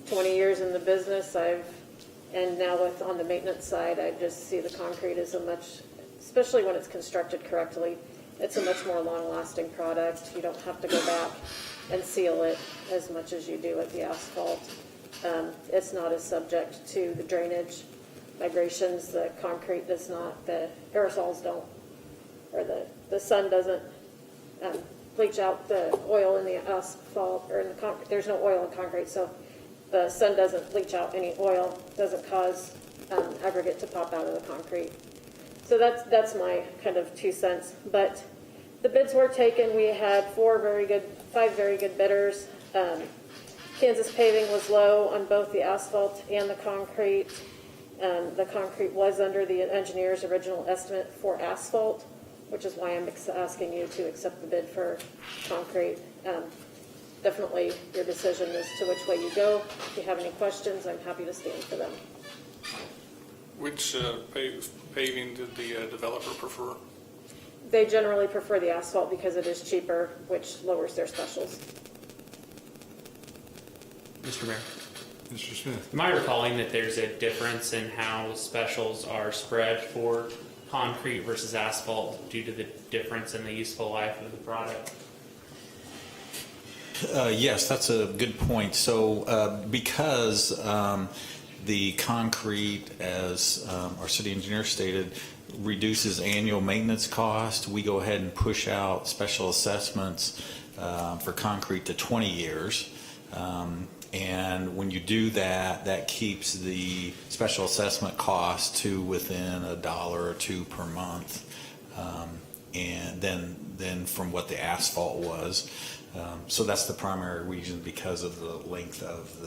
20 years in the business, and now on the maintenance side, I just see the concrete as especially when it's constructed correctly, it's a much more long-lasting product. You don't have to go back and seal it as much as you do with the asphalt. It's not as subject to the drainage migrations. The concrete does not, the aerosols don't, or the sun doesn't bleach out the oil in the asphalt, or in the concrete. There's no oil in concrete, so the sun doesn't bleach out any oil, doesn't cause aggregate to pop out of the concrete. So that's my kind of 2 cents. But the bids were taken. We had 5 very good bidders. Kansas Paving was low on both the asphalt and the concrete. The concrete was under the engineer's original estimate for asphalt, which is why I'm asking you to accept the bid for concrete. Definitely your decision as to which way you go. If you have any questions, I'm happy to stand for them. Which paving did the developer prefer? They generally prefer the asphalt because it is cheaper, which lowers their specials. Mr. Mayor. Mr. Smith. Am I recalling that there's a difference in how specials are spread for concrete versus asphalt due to the difference in the useful life of the product? Yes, that's a good point. So because the concrete, as our city engineer stated, reduces annual maintenance cost, we go ahead and push out special assessments for concrete to 20 years. And when you do that, that keeps the special assessment cost to within $1 or $2 per month, and then from what the asphalt was. So that's the primary reason, because of the length of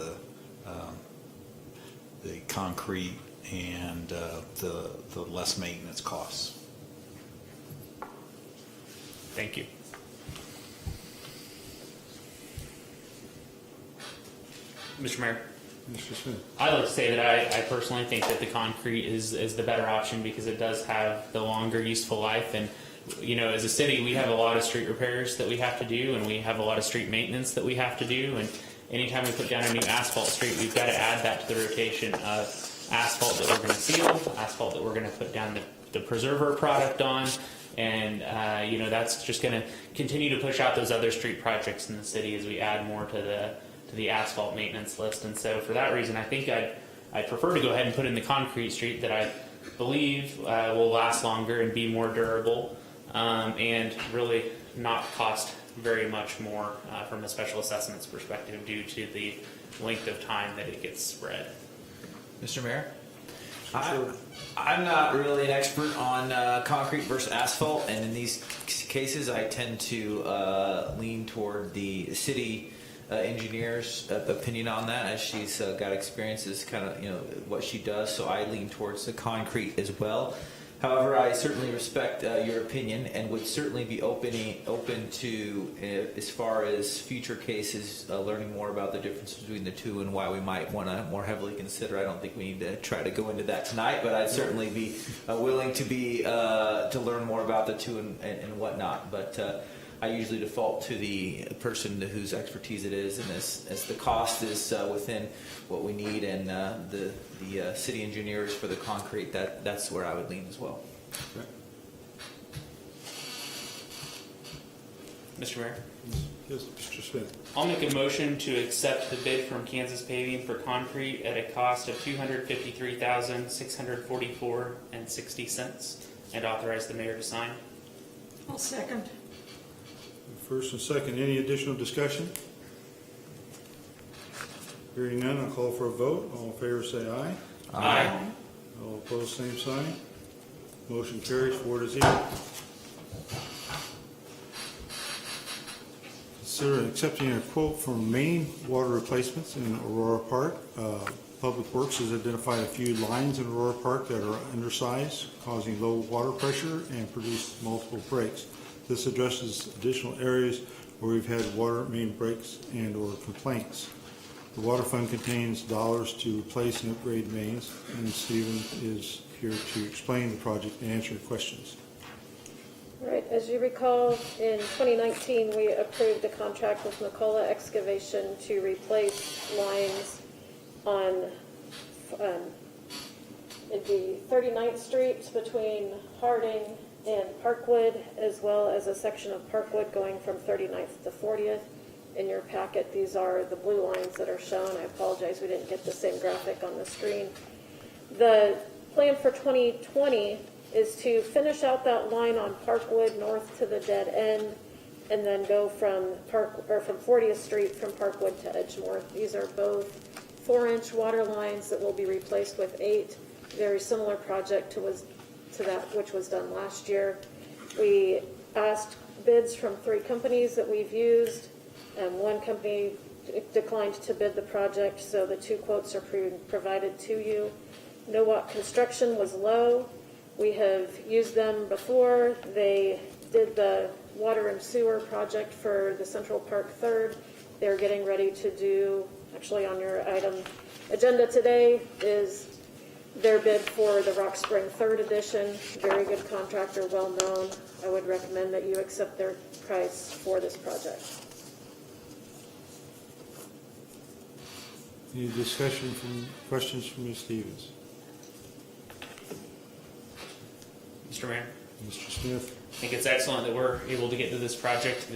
the concrete and the less maintenance costs. Thank you. Mr. Mayor. Mr. Smith. I'd like to say that I personally think that the concrete is the better option because it does have the longer useful life. And, you know, as a city, we have a lot of street repairs that we have to do, and we have a lot of street maintenance that we have to do. And anytime we put down a new asphalt street, we've got to add that to the rotation of asphalt that we're going to seal, asphalt that we're going to put down the preserver product on. And, that's just going to continue to push out those other street projects in the city as we add more to the asphalt maintenance list. And so for that reason, I think I'd prefer to go ahead and put in the concrete street that I believe will last longer and be more durable, and really not cost very much more from a special assessments perspective due to the length of time that it gets spread. Mr. Mayor? I'm not really an expert on concrete versus asphalt, and in these cases, I tend to lean toward the city engineer's opinion on that, as she's got experiences, kind of what she does. So I lean towards the concrete as well. However, I certainly respect your opinion and would certainly be open to, as far as future cases, learning more about the difference between the two and why we might want to more heavily consider. I don't think we need to try to go into that tonight, but I'd certainly be willing to learn more about the two and whatnot. But I usually default to the person whose expertise it is, and as the cost is within what we need, and the city engineers for the concrete, that's where I would lean as well. Okay. Mr. Mayor? Yes, Mr. Smith. I'll make a motion to accept the bid from Kansas Paving for concrete at a cost of $253,644.60 and authorize the mayor to sign. I'll second. First and second, any additional discussion? Hearing none, I'll call for a vote. All in favor say aye. Aye. All opposed, same sign. Motion carries 4-0. Consider accepting a quote from main water replacements in Aurora Park. Public Works has identified a few lines in Aurora Park that are undersized, causing low water pressure and produce multiple breaks. This addresses additional areas where we've had water main breaks and or complaints. The water fund contains dollars to replace and upgrade mains, and Stephen is here to explain the project and answer your questions. Right, as you recall, in 2019, we approved a contract with McCullough Excavation to replace lines on it'd be 39th Street between Harding and Parkwood, as well as a section of Parkwood going from 39th to 40th. In your packet, these are the blue lines that are shown. I apologize, we didn't get the same graphic on the screen. The plan for 2020 is to finish out that line on Parkwood north to the dead end, and then go from 40th Street from Parkwood to Edgemoor. These are both 4-inch water lines that will be replaced with 8. Very similar project to that which was done last year. We asked bids from 3 companies that we've used. One company declined to bid the project, so the 2 quotes are provided to you. Nowak Construction was low. We have used them before. They did the water and sewer project for the Central Park 3rd. They're getting ready to do, actually on your item agenda today is their bid for the Rock Spring 3rd edition. Very good contractor, well known. I would recommend that you accept their price for this project. Any questions from Ms. Stevens? Mr. Mayor? Mr. Smith? I think it's excellent that we're able to get to this project.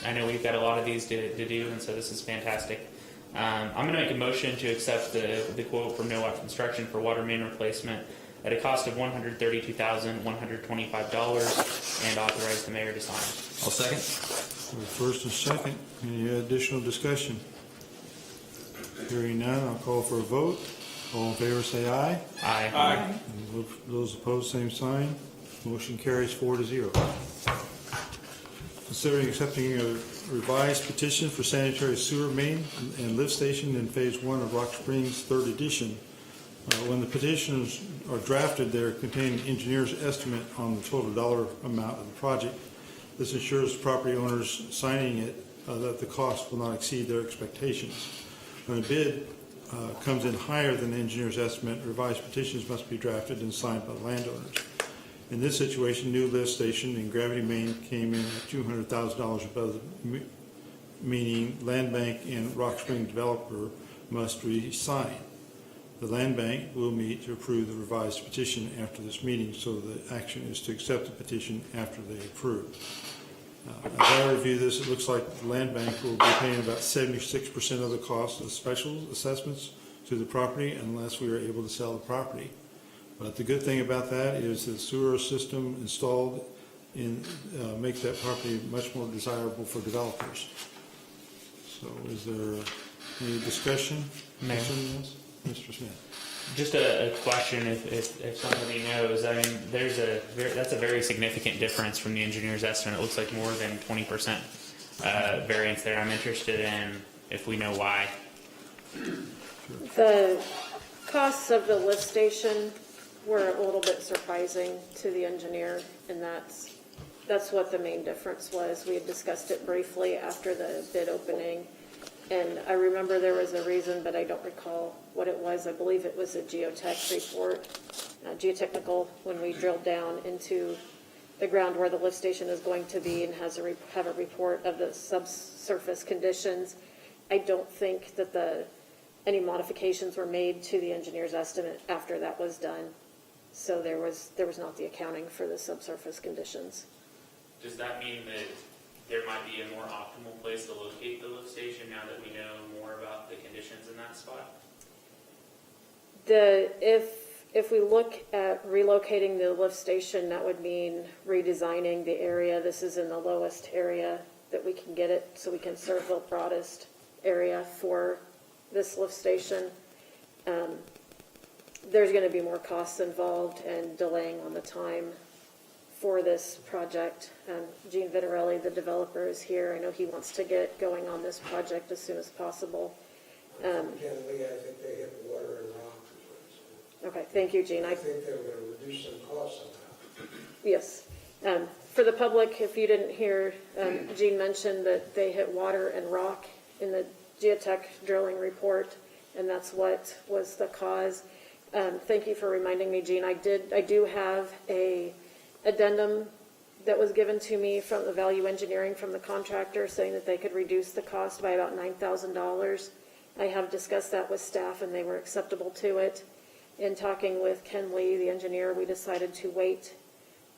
I know we've got a lot of these to do, and so this is fantastic. I'm going to make a motion to accept the quote from Nowak Construction for water main replacement at a cost of $132,125 and authorize the mayor to sign. I'll second. First and second, any additional discussion? Hearing none, I'll call for a vote. All in favor say aye. Aye. Aye. Those opposed, same sign. Motion carries 4-0. Considering accepting a revised petition for sanitary sewer main and lift station in Phase 1 of Rock Springs 3rd edition. When the petitions are drafted, they contain an engineer's estimate on the total dollar amount of the project. This ensures property owners signing it that the cost will not exceed their expectations. When a bid comes in higher than the engineer's estimate, revised petitions must be drafted and signed by the landowners. In this situation, new lift station and gravity main came in at $200,000 above, meaning Land Bank and Rock Spring developer must re-sign. The land bank will meet to approve the revised petition after this meeting, so the action is to accept the petition after they approve. As I review this, it looks like the land bank will be paying about 76% of the cost of special assessments to the property unless we are able to sell the property. But the good thing about that is the sewer system installed makes that property much more desirable for developers. So is there any discussion concerning this? Mr. Smith. Just a question, if somebody knows. I mean, that's a very significant difference from the engineer's estimate. It looks like more than 20% variance there. I'm interested in if we know why. The costs of the lift station were a little bit surprising to the engineer, and that's what the main difference was. We had discussed it briefly after the bid opening, and I remember there was a reason, but I don't recall what it was. I believe it was a geotech report, geotechnical, when we drilled down into the ground where the lift station is going to be and have a report of the subsurface conditions. I don't think that any modifications were made to the engineer's estimate after that was done. So there was not the accounting for the subsurface conditions. Does that mean that there might be a more optimal place to locate the lift station now that we know more about the conditions in that spot? If we look at relocating the lift station, that would mean redesigning the area. This is in the lowest area that we can get it, so we can serve the broadest area for this lift station. There's going to be more costs involved and delaying on the time for this project. Gene Vitarelli, the developer, is here. I know he wants to get going on this project as soon as possible. Generally, I think they hit water and rock. Okay, thank you, Gene. I think they were going to reduce some costs on that. Yes. For the public, if you didn't hear, Gene mentioned that they hit water and rock in the geotech drilling report, and that's what was the cause. Thank you for reminding me, Gene. I do have a addendum that was given to me from the value engineering from the contractor saying that they could reduce the cost by about $9,000. I have discussed that with staff and they were acceptable to it. In talking with Ken Lee, the engineer, we decided to wait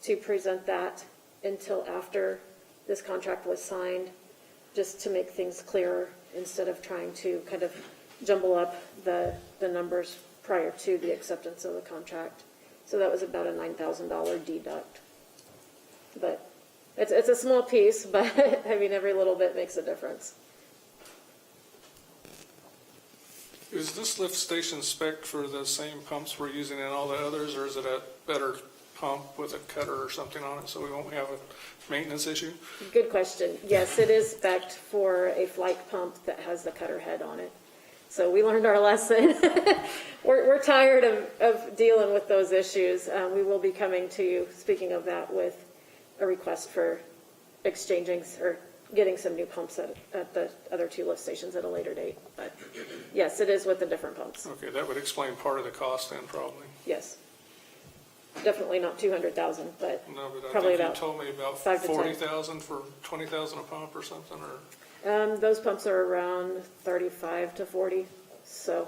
to present that until after this contract was signed, just to make things clearer instead of trying to kind of jumble up the numbers prior to the acceptance of the contract. So that was about a $9,000 deduct. But it's a small piece, but I mean, every little bit makes a difference. Is this lift station spec'd for the same pumps we're using in all the others, or is it a better pump with a cutter or something on it so we won't have a maintenance issue? Good question. Yes, it is spec'd for a flight pump that has the cutter head on it. So we learned our lesson. We're tired of dealing with those issues. We will be coming to you, speaking of that, with a request for exchanging or getting some new pumps at the other two lift stations at a later date. But yes, it is with the different pumps. Okay, that would explain part of the cost then, probably. Yes. Definitely not 200,000, but No, but I probably think you about told me about 5 to 10. 40,000 for 20,000 a pump or something, or? Those pumps are around 35 to 40. So.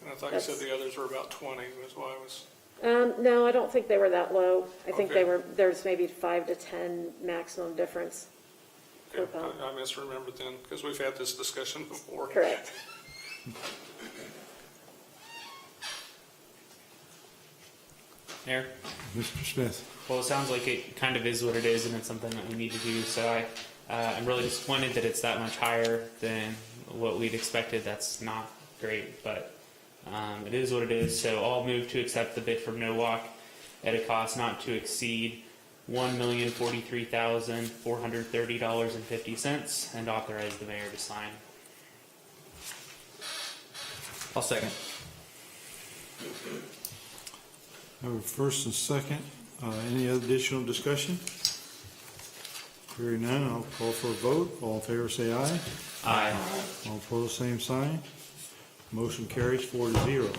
And I thought you said the others were about 20, was why I was. No, I don't think they were that low. I think Okay. there's maybe 5 to 10 maximum difference per Okay, pump. I misremembered then, because we've had this discussion before. Correct. Mayor? Mr. Smith. Well, it sounds like it kind of is what it is, and it's something that we need to do. So I'm really disappointed that it's that much higher than what we'd expected. That's not great, but it is what it is. So I'll move to accept the bid from NOWAC at a cost not to exceed $1,043,430.50 and authorize the mayor to sign. I'll second. I have a first and second. Any additional discussion? Hearing none, I'll call for a vote. All in favor say aye. Aye. All opposed, same sign. Motion carries 4-0.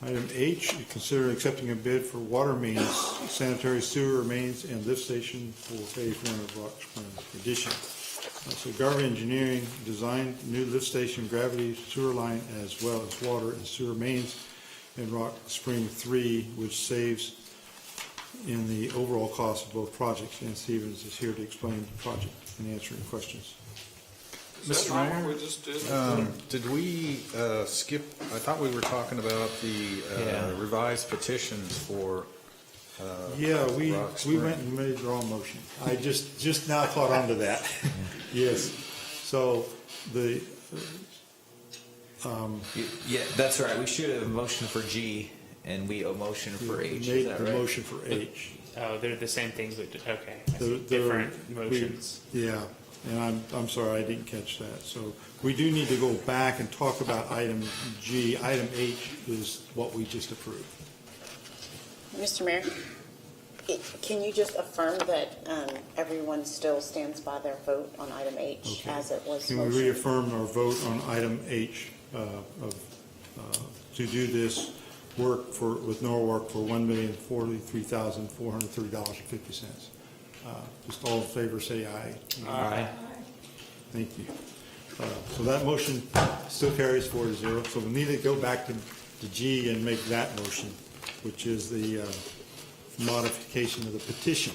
Item H, consider accepting a bid for water mains, sanitary sewer mains, and lift station for Phase 1 of Rock Springs Addition. So Garvey Engineering designed new lift station gravity sewer line as well as water and sewer mains in Rock Spring 3, which saves in the overall cost of both projects. Dan Stevens is here to explain the project and answer any questions. Is that Mr. not Mayor? what we just did? Did we skip, I thought we were talking about the revised petitions for Yeah, we Rock Spring. went and made the wrong motion. I just now caught on to that. Yes. So the, Yeah, that's right. We should have a motion for G, and we a motion for H. Is made that the right? motion for H. Oh, they're the same things, but okay, I see. They're- Different we- motions. Yeah, and I'm sorry, I didn't catch that. So we do need to go back and talk about item G. Item H is what we just approved. Mr. Mayor, can you just affirm that everyone still stands by their vote on item H Okay. as it was Can we motioned? reaffirm our vote on item H to do this work with Norwalk for $1,043,430.50? Just all in favor, say aye. Aye. Thank you. So that motion still carries 4-0. So we need to go back to G and make that motion, which is the modification of the petition,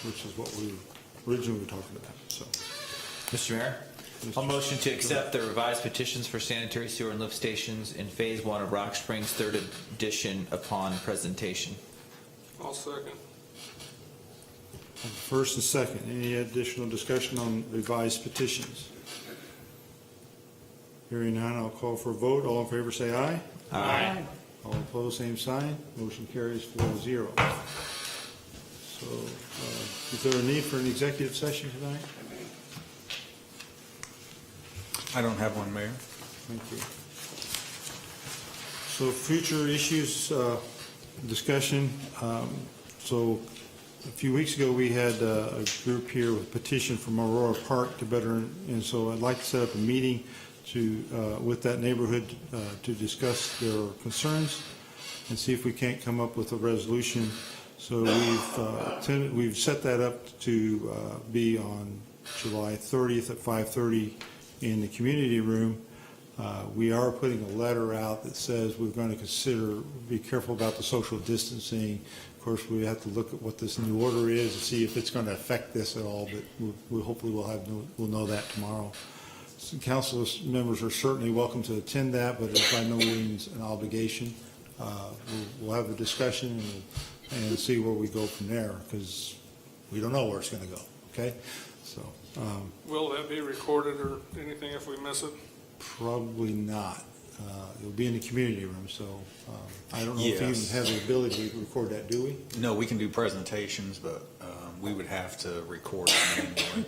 which is what we originally were talking about. So, Mr. Mayor, I'll motion to accept the revised petitions for sanitary sewer and lift stations in Phase 1 of Rock Springs 3rd edition upon presentation. I'll second. first and second, any additional discussion on revised petitions? Hearing none, I'll call for a vote. All in favor, say aye. Aye. All opposed, same sign. Motion carries 4-0. So, is there a need for an executive session tonight? I don't have one, Mayor. Thank you. So future issues, discussion. So a few weeks ago, we had a group here with a petition from Aurora Park to better, and so I'd like to set up a meeting with that neighborhood to discuss their concerns and see if we can't come up with a resolution. So we've set that up to be on July 30th at 5:30 in the community room. We are putting a letter out that says we're going to be careful about the social distancing. Of course, we have to look at what this new order is and see if it's going to affect this at all, but hopefully we'll know that tomorrow. So council members are certainly welcome to attend that, but it's by no means an obligation. We'll have a discussion and see where we go from there, because we don't know where it's going to go, okay? So. Will that be recorded or anything if we miss it? Probably not. It'll be in the community room, so I don't know if you even Yes. have the ability to record that, do we? No, we can do presentations, but we would have to record it manually.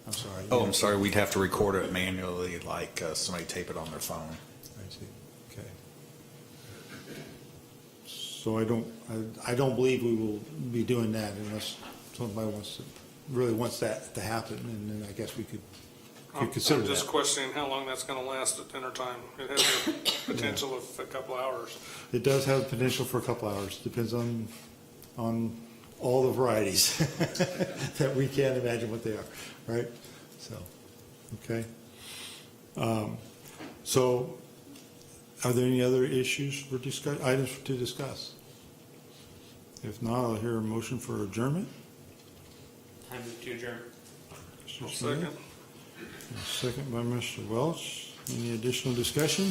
I'm sorry. Oh, I'm sorry, we'd have to record it manually, like somebody tape it on their phone. I see. Okay. So I don't believe we will be doing that unless somebody really wants that to happen, and then I guess we could consider I'm just that. questioning how long that's going to last at dinner time. It has the potential of a couple hours. It does have the potential for a couple hours. Depends on all the varieties that we can't imagine what they are, right? So, okay. So, are there any other issues for items to discuss? If not, I'll hear a motion for adjournment. I move to adjourn. I'll second. Second by Mr. Welch. Any additional discussion?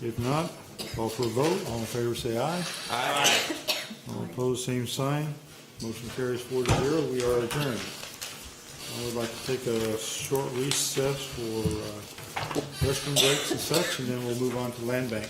If not, call for a vote. All in favor, say aye. Aye. All opposed, same sign. Motion carries 4-0. We are adjourned. I would like to take a short recess for restroom breaks and such, and then we'll move on to land bank.